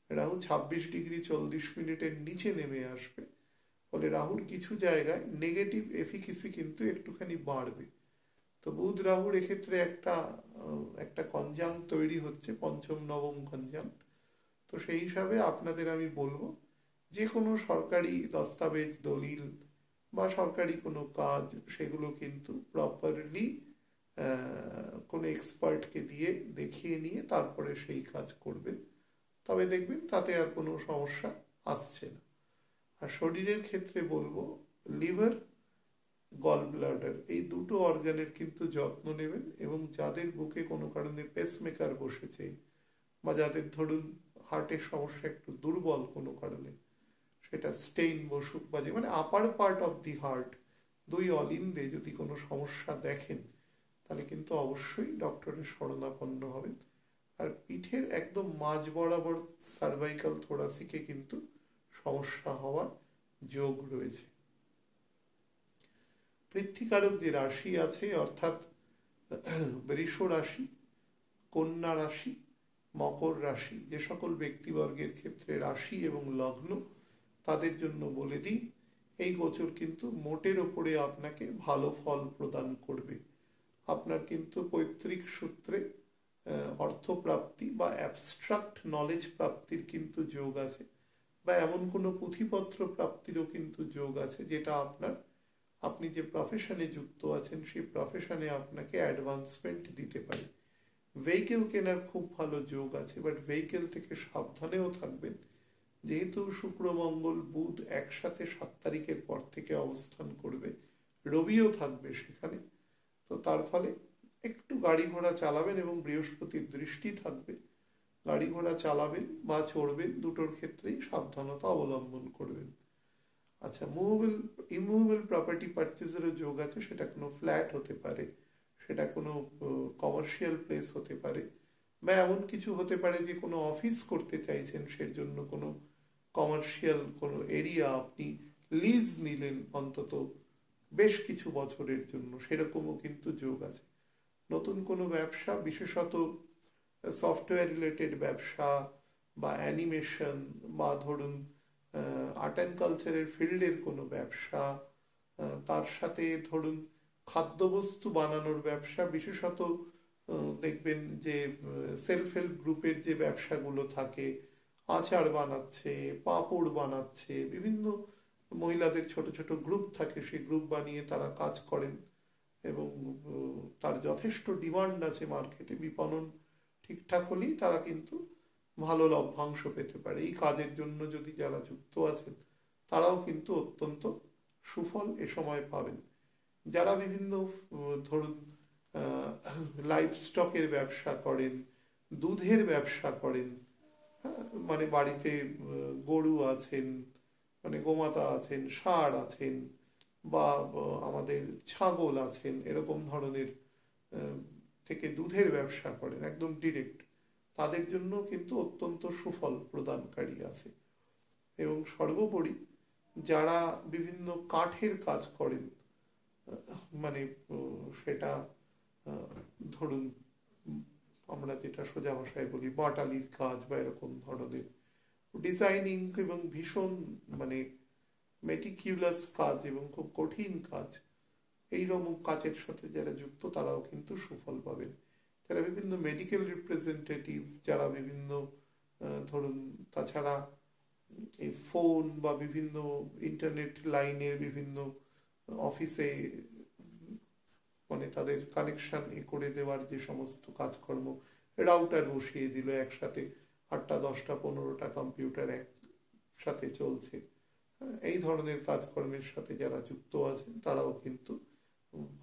রাহু 26 ডিগ্রি 40 মিনিটের নিচে নেমে আসবে। ফলে রাহুর কিছু জায়গায় নেগেটিভ এফিকেসি কিন্তু একটুখানি বাড়বে। তো বুধ রাহুর এক্ষেত্রে একটা কনজাংক্ট তৈরি হচ্ছে, পঞ্চম নবম কনজাংক্ট। তো সেই হিসাবে আপনাদের আমি বলবো যে কোনো সরকারি দস্তাবেজ, দলিল বা সরকারি কোনো কাজ, সেগুলো কিন্তু প্রপারলি কোনো এক্সপার্টকে দিয়ে দেখিয়ে নিয়ে তারপরে সেই কাজ করবেন, তবে দেখবেন তাতে আর কোনো সমস্যা আসছে না। আর শরীরের ক্ষেত্রে বলবো লিভার, গল ব্লাডার, এই দুটো অর্গানের কিন্তু যত্ন নেবেন। এবং যাদের বুকে কোনো কারণে পেসমেকার বসেছে বা যাদের ধরুন হার্টের সমস্যা একটু দুর্বল কোনো কারণে, সেটা স্টেইন বসুক বা মানে আপার পার্ট অফ দি হার্ট, দুই অলিন্দে যদি কোনো সমস্যা দেখেন তাহলে কিন্তু অবশ্যই ডক্টরের শরণাপন্ন হবেন। আর পিঠের একদম মাঝ বরাবর সার্ভাইকাল থোরাসিকে কিন্তু সমস্যা হওয়ার যোগ রয়েছে। পৃথ্বীকারক যে রাশি আছে, অর্থাৎ বৃষ রাশি, কন্যা রাশি, মকর রাশি, যে সকল ব্যক্তিবর্গের ক্ষেত্রে রাশি এবং লগ্ন, তাদের জন্য বলে দিই এই গোচর কিন্তু মোটের ওপরে আপনাকে ভালো ফল প্রদান করবে। আপনার কিন্তু পৈতৃক সূত্রে অর্থপ্রাপ্তি বা অ্যাবস্ট্রাক্ট নলেজ প্রাপ্তির কিন্তু যোগ আছে, বা এমন কোনো পুঁথিপত্র প্রাপ্তিরও কিন্তু যোগ আছে, যেটা আপনি যে প্রফেশনে যুক্ত আছেন সেই প্রফেশনে আপনাকে অ্যাডভান্সমেন্ট দিতে পারে। ভেহিকেল কেনার খুব ভালো যোগ আছে, বাট ভেহিকেল থেকে সাবধানেও থাকবেন, যেহেতু শুক্র মঙ্গল বুধ একসাথে 7 তারিখের পর থেকে অবস্থান করবে, রবিও থাকবে সেখানে। তো তার ফলে একটু গাড়ি ঘোড়া চালাবেন এবং বৃহস্পতির দৃষ্টি থাকবে, গাড়ি ঘোড়া চালাবেন বা চড়বেন দুটোর ক্ষেত্রেই সাবধানতা অবলম্বন করবেন। আচ্ছা, ইমুভেবল প্রপার্টি পারচেজেরও যোগ আছে, সেটা কোনো ফ্ল্যাট হতে পারে, সেটা কোনো কমার্শিয়াল প্লেস হতে পারে, বা এমন কিছু হতে পারে যে কোনো অফিস করতে চাইছেন, সের জন্য কোনো কমার্শিয়াল কোনো এরিয়া আপনি লিজ নিলেন অন্তত বেশ কিছু বছরের জন্য, সেরকমও কিন্তু যোগ আছে। নতুন কোনো ব্যবসা, বিশেষত সফটওয়্যার রিলেটেড ব্যবসা বা অ্যানিমেশন বা ধরুন আর্ট অ্যান্ড কালচারের ফিল্ডের কোনো ব্যবসা, তার সাথে ধরুন খাদ্যবস্তু বানানোর ব্যবসা, বিশেষত দেখবেন যে সেলফ হেল্প গ্রুপের যে ব্যবসাগুলো থাকে, আচার বানাচ্ছে, পাঁপড় বানাচ্ছে, বিভিন্ন মহিলাদের ছোট ছোট গ্রুপ থাকে, সেই গ্রুপ বানিয়ে তারা কাজ করেন এবং তার যথেষ্ট ডিমান্ড আছে মার্কেটে, বিপণন ঠিকঠাক হলেই তারা কিন্তু ভালো লভ্যাংশ পেতে পারে। এই কাজের জন্য যদি যারা যুক্ত আছেন তারাও কিন্তু অত্যন্ত সুফল এ সময় পাবেন। যারা বিভিন্ন ধরুন লাইভ স্টকের ব্যবসা করেন, দুধের ব্যবসা করেন, মানে বাড়িতে গরু আছেন, মানে গোমাতা আছেন, ষাঁড় আছেন, বা আমাদের ছাগল আছেন, এরকম ধরনের থেকে দুধের ব্যবসা করেন একদম ডিরেক্ট, তাদের জন্য কিন্তু অত্যন্ত সুফল প্রদানকারী আছে। এবং সর্বোপরি যারা বিভিন্ন কাঠের কাজ করেন, মানে সেটা ধরুন আমরা যেটা সোজা ভাষায় বলি বাটালির কাজ বা এরকম ধরনের ডিজাইনিং এবং ভীষণ মানে মেটিকিউলাস কাজ এবং খুব কঠিন কাজ, এইরকম কাজের সাথে যারা যুক্ত তারাও কিন্তু সুফল পাবেন। যারা বিভিন্ন মেডিকেল রিপ্রেজেন্টেটিভ, যারা বিভিন্ন ধরুন তাছাড়া এই ফোন বা বিভিন্ন ইন্টারনেট লাইনের বিভিন্ন অফিসে মানে তাদের কানেকশন করে দেওয়ার যে সমস্ত কাজকর্ম, রাউটার বসিয়ে দিল, একসাথে 8টা 10টা 15টা কম্পিউটার একসাথে চলছে, এই ধরনের কাজকর্মের সাথে যারা যুক্ত আছেন তারাও কিন্তু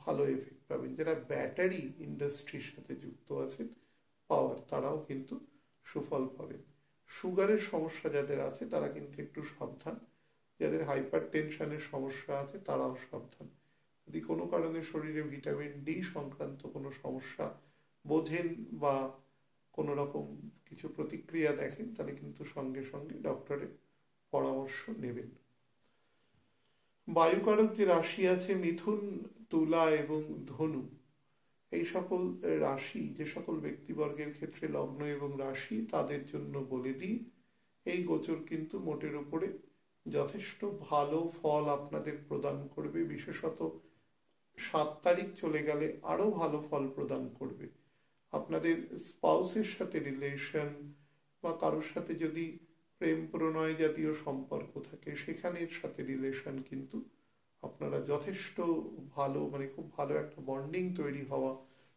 ভালো এফেক্ট পাবেন। যারা ব্যাটারি ইন্ডাস্ট্রির সাথে যুক্ত আছেন পাওয়ার, তারাও কিন্তু সুফল পাবেন। সুগারের সমস্যা যাদের আছে তারা কিন্তু একটু সাবধান, যাদের হাইপার টেনশনের সমস্যা আছে তারাও সাবধান। যদি কোনো কারণে শরীরে ভিটামিন ডি সংক্রান্ত কোনো সমস্যা বোঝেন বা কোনো রকম কিছু প্রতিক্রিয়া দেখেন, তাহলে কিন্তু সঙ্গে সঙ্গে ডক্টরের পরামর্শ নেবেন। বায়ুকারক যে রাশি আছে মিথুন, তুলা এবং ধনু, এই সকল রাশি, যে সকল ব্যক্তিবর্গের ক্ষেত্রে লগ্ন এবং রাশি, তাদের জন্য বলে দিই এই গোচর কিন্তু মোটের উপরে যথেষ্ট ভালো ফল আপনাদের প্রদান করবে। বিশেষত 7 তারিখ চলে গেলে আরো ভালো ফল প্রদান করবে। আপনাদের স্পাউসের সাথে রিলেশন বা কারোর সাথে যদি প্রেম প্রণয় জাতীয় সম্পর্ক থাকে সেখানের সাথে রিলেশন কিন্তু আপনারা যথেষ্ট ভালো, মানে খুব ভালো একটা বন্ডিং তৈরি হওয়া,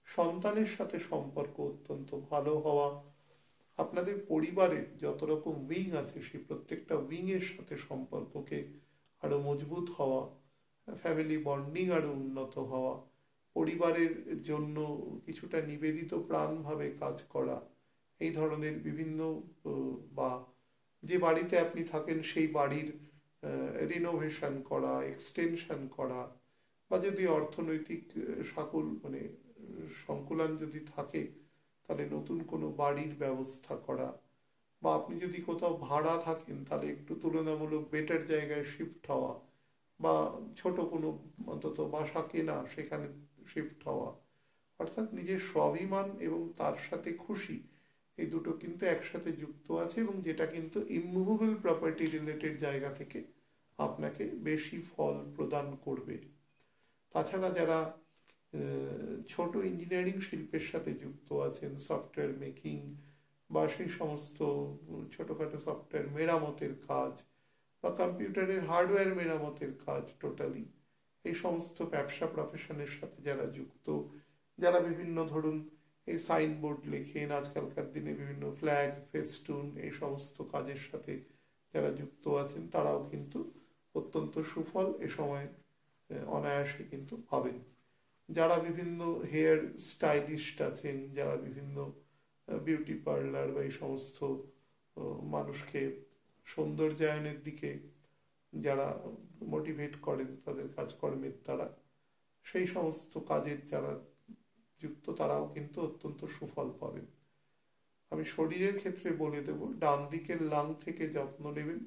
সন্তানের সাথে সম্পর্ক অত্যন্ত ভালো হওয়া, আপনাদের পরিবারের যত রকম উইং আছে সেই প্রত্যেকটা উইং এর সাথে সম্পর্ককে আরো মজবুত হওয়া, ফ্যামিলি বন্ডিং আরো উন্নত হওয়া, পরিবারের জন্য কিছুটা নিবেদিত প্রাণভাবে কাজ করা, এই ধরনের বিভিন্ন বা যে বাড়িতে আপনি থাকেন সেই বাড়ির রিনোভেশন করা, এক্সটেনশন করা, বা যদি অর্থনৈতিক মানে সংকুলান যদি থাকে তাহলে নতুন কোনো বাড়ির ব্যবস্থা করা, বা আপনি যদি কোথাও ভাড়া থাকেন তাহলে একটু তুলনামূলক বেটার জায়গায় শিফট হওয়া, বা ছোট কোনো অন্তত বাসা কেনা সেখানে শিফট হওয়া, অর্থাৎ নিজের স্বাভিমান এবং তার সাথে খুশি, এই দুটো কিন্তু একসাথে যুক্ত আছে, এবং যেটা কিন্তু ইমুভেবল প্রপার্টি রিলেটেড জায়গা থেকে আপনাকে বেশি ফল প্রদান করবে। তাছাড়া যারা ছোট ইঞ্জিনিয়ারিং শিল্পের সাথে যুক্ত আছেন, সফটওয়্যার মেকিং বা সেই সমস্ত ছোটোখাটো সফটওয়্যার মেরামতের কাজ বা কম্পিউটারের হার্ডওয়্যার মেরামতের কাজ, টোটালি এই সমস্ত ব্যবসা প্রফেশনের সাথে যারা যুক্ত, যারা বিভিন্ন ধরুন এই সাইনবোর্ড লেখেন, আজকালকার দিনে বিভিন্ন ফ্ল্যাগ ফেস্টুন, এই সমস্ত কাজের সাথে যারা যুক্ত আছেন তারাও কিন্তু অত্যন্ত সুফল এ সময় অনায়াসে কিন্তু পাবেন। যারা বিভিন্ন হেয়ার স্টাইলিস্ট আছেন, যারা বিভিন্ন বিউটি পার্লার বা এই সমস্ত মানুষকে সৌন্দর্যায়নের দিকে যারা মোটিভেট করেন তাদের কাজকর্মের দ্বারা, সেই সমস্ত কাজের যারা যুক্ত তারাও কিন্তু অত্যন্ত সুফল পাবেন। আমি শরীরের ক্ষেত্রে বলে দেব, ডান দিকের লাং থেকে যত্ন নেবেন,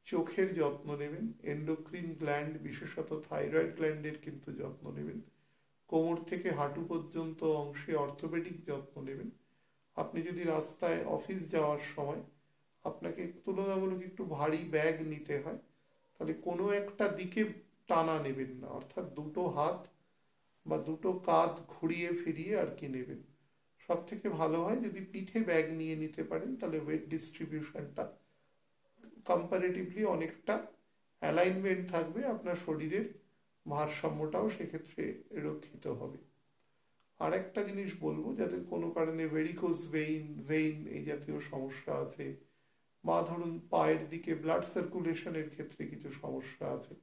চোখের যত্ন নেবেন, এন্ডোক্রিন গ্ল্যান্ড বিশেষত থাইরয়েড গ্ল্যান্ডের কিন্তু যত্ন নেবেন, কোমর থেকে হাঁটু পর্যন্ত অংশে অর্থোপেডিক যত্ন নেবেন। আপনি যদি রাস্তায় অফিস যাওয়ার সময় আপনাকে তুলনামূলক একটু ভারী ব্যাগ নিতে হয়, তাহলে কোনো একটা দিকে টানা নেবেন না, অর্থাৎ দুটো হাত বা দুটো কাঁধ ঘুরিয়ে ফিরিয়ে আর কি নেবেন। সব থেকে ভালো হয় যদি পিঠে ব্যাগ নিয়ে নিতে পারেন, তাহলে ওয়েট ডিস্ট্রিবিউশনটা কম্পারেটিভলি অনেকটা অ্যালাইনমেন্ট থাকবে, আপনার শরীরের ভারসাম্যটাও সেক্ষেত্রে রক্ষিত হবে। আর একটা জিনিস বলবো, যাদের কোনো কারণে ভেরিকোজ ভেইন এই জাতীয় সমস্যা আছে, বা ধরুন পায়ের দিকে ব্লাড সার্কুলেশনের ক্ষেত্রে কিছু সমস্যা আছে,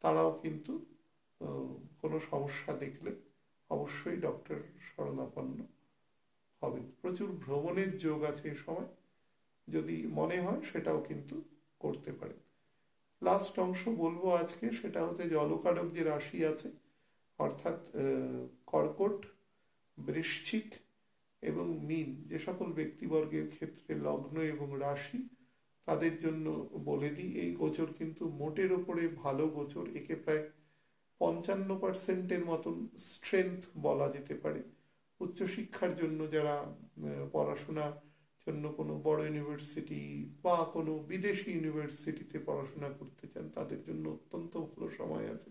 তারাও কিন্তু কোনো সমস্যা দেখলে অবশ্যই ডক্টর শরণাপন্ন হবেন। প্রচুর ভ্রমণের যোগ আছে এ সময়, যদি মনে হয় সেটাও কিন্তু করতে পারেন। লাস্ট অংশ বলবো আজকে, সেটা হচ্ছে জলকারক যে রাশি আছে, অর্থাৎ কর্কট, বৃশ্চিক এবং মীন, যে সকল ব্যক্তিবর্গের ক্ষেত্রে লগ্ন এবং রাশি, তাদের জন্য বলে দিই এই গোচর কিন্তু মোটের ওপরে ভালো গোচর। একে প্রায় 55% মতন স্ট্রেংথ বলা যেতে পারে। উচ্চশিক্ষার জন্য যারা পড়াশোনার জন্য কোনো বড় ইউনিভার্সিটি বা কোনো বিদেশি ইউনিভার্সিটিতে পড়াশোনা করতে চান তাদের জন্য অত্যন্ত ভালো সময় আছে।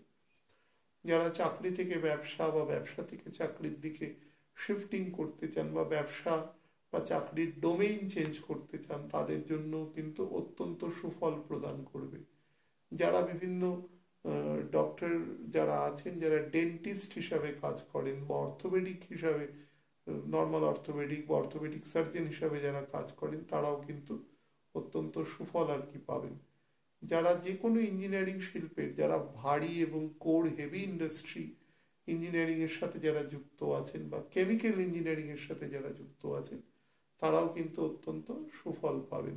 যারা চাকরি থেকে ব্যবসা বা ব্যবসা থেকে চাকরির দিকে শিফটিং করতে চান বা ব্যবসা বা চাকরির ডোমেইন চেঞ্জ করতে চান তাদের জন্য কিন্তু অত্যন্ত সুফল প্রদান করবে। যারা বিভিন্ন ডক্টর যারা আছেন, যারা ডেন্টিস্ট হিসাবে কাজ করেন বা অর্থোপেডিক হিসাবে নর্মাল অর্থোপেডিক বা অর্থোপেডিক সার্জন হিসাবে যারা কাজ করেন তারাও কিন্তু অত্যন্ত সুফল আর কি পাবেন। যারা যে কোনো ইঞ্জিনিয়ারিং শিল্পের, যারা ভারী এবং কোর হেভি ইন্ডাস্ট্রি ইঞ্জিনিয়ারিং এর সাথে যারা যুক্ত আছেন বা কেমিক্যাল ইঞ্জিনিয়ারিং এর সাথে যারা যুক্ত আছেন তারাও কিন্তু অত্যন্ত সুফল পাবেন।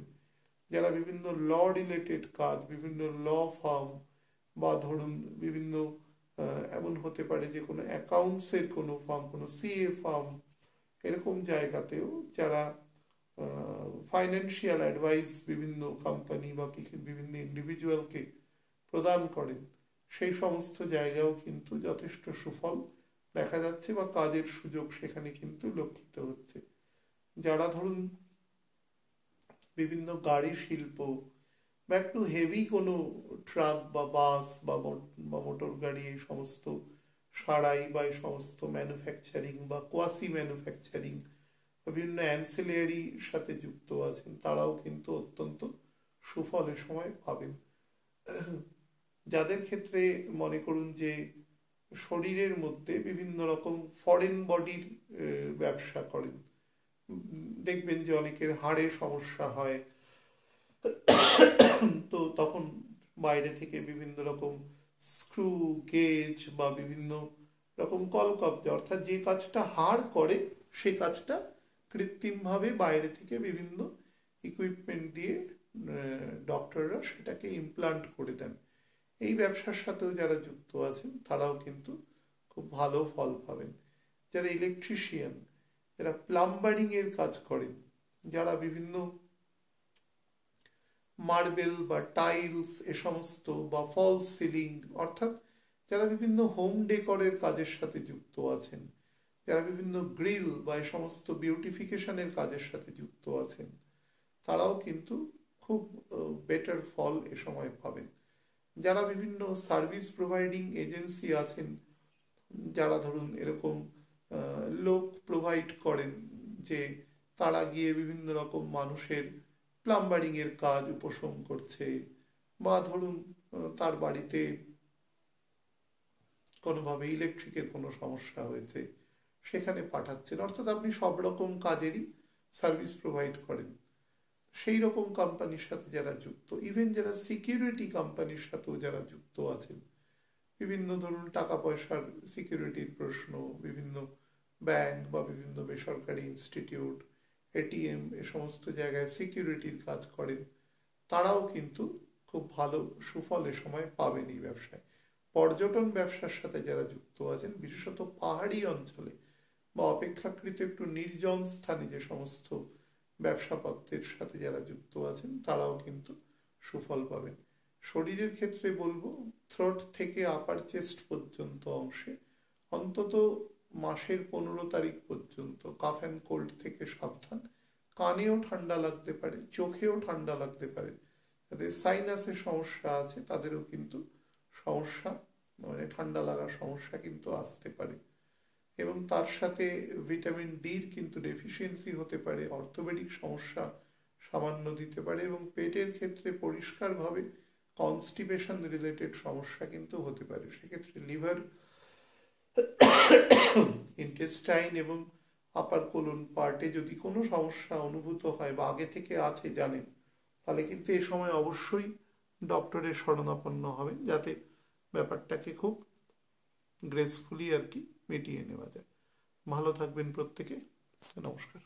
যারা বিভিন্ন ল রিলেটেড কাজ, বিভিন্ন ল ফার্ম বা ধরুন বিভিন্ন এমন হতে পারে যে কোনো অ্যাকাউন্টসের কোনো ফার্ম, কোনো সিএ ফার্ম, এরকম জায়গাতেও যারা ফাইন্যান্সিয়াল অ্যাডভাইস বিভিন্ন কোম্পানি বা বিভিন্ন ইন্ডিভিজুয়ালকে প্রদান করেন, সেই সমস্ত জায়গাও কিন্তু যথেষ্ট সুফল দেখা যাচ্ছে বা কাজের সুযোগ সেখানে কিন্তু লক্ষিত হচ্ছে। যারা ধরুন বিভিন্ন গাড়ি শিল্প বা একটু হেভি কোনো ট্রাক বা বাস বা মোটর গাড়ি, এই সমস্ত সারাই বা এই সমস্ত ম্যানুফ্যাকচারিং বা কোয়াসি ম্যানুফ্যাকচারিং বিভিন্ন অ্যান্সিলারির সাথে যুক্ত আছেন, তারাও কিন্তু অত্যন্ত সুফল সময় পাবেন। যাদের ক্ষেত্রে মনে করুন যে শরীরের মধ্যে বিভিন্ন রকম ফরেন বডির ব্যবসা করেন, দেখবেন যে অনেকের হাড়ের সমস্যা হয়, তো তখন বাইরে থেকে বিভিন্ন রকম স্ক্রু, গেজ বা বিভিন্ন রকম কলকব্জা, অর্থাৎ যে কাজটা হাড় করে সে কাজটা কৃত্রিমভাবে বাইরে থেকে বিভিন্ন ইকুইপমেন্ট দিয়ে ডক্টররা সেটাকে ইমপ্লান্ট করে দেন। এই ব্যবসার সাথেও যারা যুক্ত আছেন তারাও কিন্তু খুব ভালো ফল পাবেন। যারা ইলেকট্রিশিয়ান, যারা প্লাম্বারিং এর কাজ করেন, যারা বিভিন্ন মার্বেল বা টাইলস এ সমস্ত বা ফল সিলিং, অর্থাৎ যারা বিভিন্ন হোম ডেকরের কাজের সাথে যুক্ত আছেন, যারা বিভিন্ন গ্রিল বা এই সমস্ত বিউটিফিকেশনের কাজের সাথে যুক্ত আছেন, তারাও কিন্তু খুব বেটার ফল এ সময় পাবেন। যারা বিভিন্ন সার্ভিস প্রোভাইডিং এজেন্সি আছেন, যারা ধরুন এরকম লোক প্রোভাইড করেন যে তারা গিয়ে বিভিন্ন রকম মানুষের প্লাম্বারিং এর কাজ উপশম করছে, বা ধরুন তার বাড়িতে কোনোভাবে ইলেকট্রিকের কোনো সমস্যা হয়েছে সেখানে পাঠাচ্ছেন, অর্থাৎ আপনি সব রকম কাজেরই সার্ভিস প্রোভাইড করেন, সেই রকম কোম্পানির সাথে যারা যুক্ত, ইভেন যারা সিকিউরিটি কোম্পানির সাথেও যারা যুক্ত আছেন, বিভিন্ন ধরুন টাকা পয়সার সিকিউরিটির প্রশ্ন, বিভিন্ন ব্যাংক বা বিভিন্ন বেসরকারি ইনস্টিটিউট, এটিএম, এ সমস্ত জায়গায় সিকিউরিটির কাজ করেন, তারাও কিন্তু খুব ভালো সুফল এ সময় পাবেন এই ব্যবসায়। পর্যটন ব্যবসার সাথে যারা যুক্ত আছেন, বিশেষত পাহাড়ি অঞ্চলে বা অপেক্ষাকৃত একটু নির্জন স্থানে যে সমস্ত ব্যবসাপত্রের সাথে যারা যুক্ত আছেন, তারাও কিন্তু সুফল পাবেন। শরীরের ক্ষেত্রে বলবো, থ্রোট থেকে আপার চেস্ট পর্যন্ত অংশে অন্তত মাসের 15 তারিখ পর্যন্ত কাফ অ্যান্ড কোল্ড থেকে সাবধান। কানেও ঠান্ডা লাগতে পারে, চোখেও ঠান্ডা লাগতে পারে। যাদের সাইনাসের সমস্যা আছে তাদেরও কিন্তু সমস্যা, মানে ঠান্ডা লাগার সমস্যা কিন্তু আসতে পারে, এবং তার সাথে ভিটামিন ডির কিন্তু ডেফিসিয়েন্সি হতে পারে, অর্থোপেডিক সমস্যা সামান্য দিতে পারে, এবং পেটের ক্ষেত্রে পরিষ্কারভাবে কনস্টিপেশন রিলেটেড সমস্যা কিন্তু হতে পারে। সেক্ষেত্রে লিভার, ইন্টেস্টাইন এবং আপার কোলন পার্টে যদি কোনো সমস্যা অনুভূত হয় বা আগে থেকে আছে জানেন, তাহলে কিন্তু এ সময় অবশ্যই ডক্টরের শরণাপন্ন হবেন, যাতে ব্যাপারটাকে খুব গ্রেসফুলি আর কি মিটিয়ে নেওয়া যায়। ভালো থাকবেন প্রত্যেকে। নমস্কার।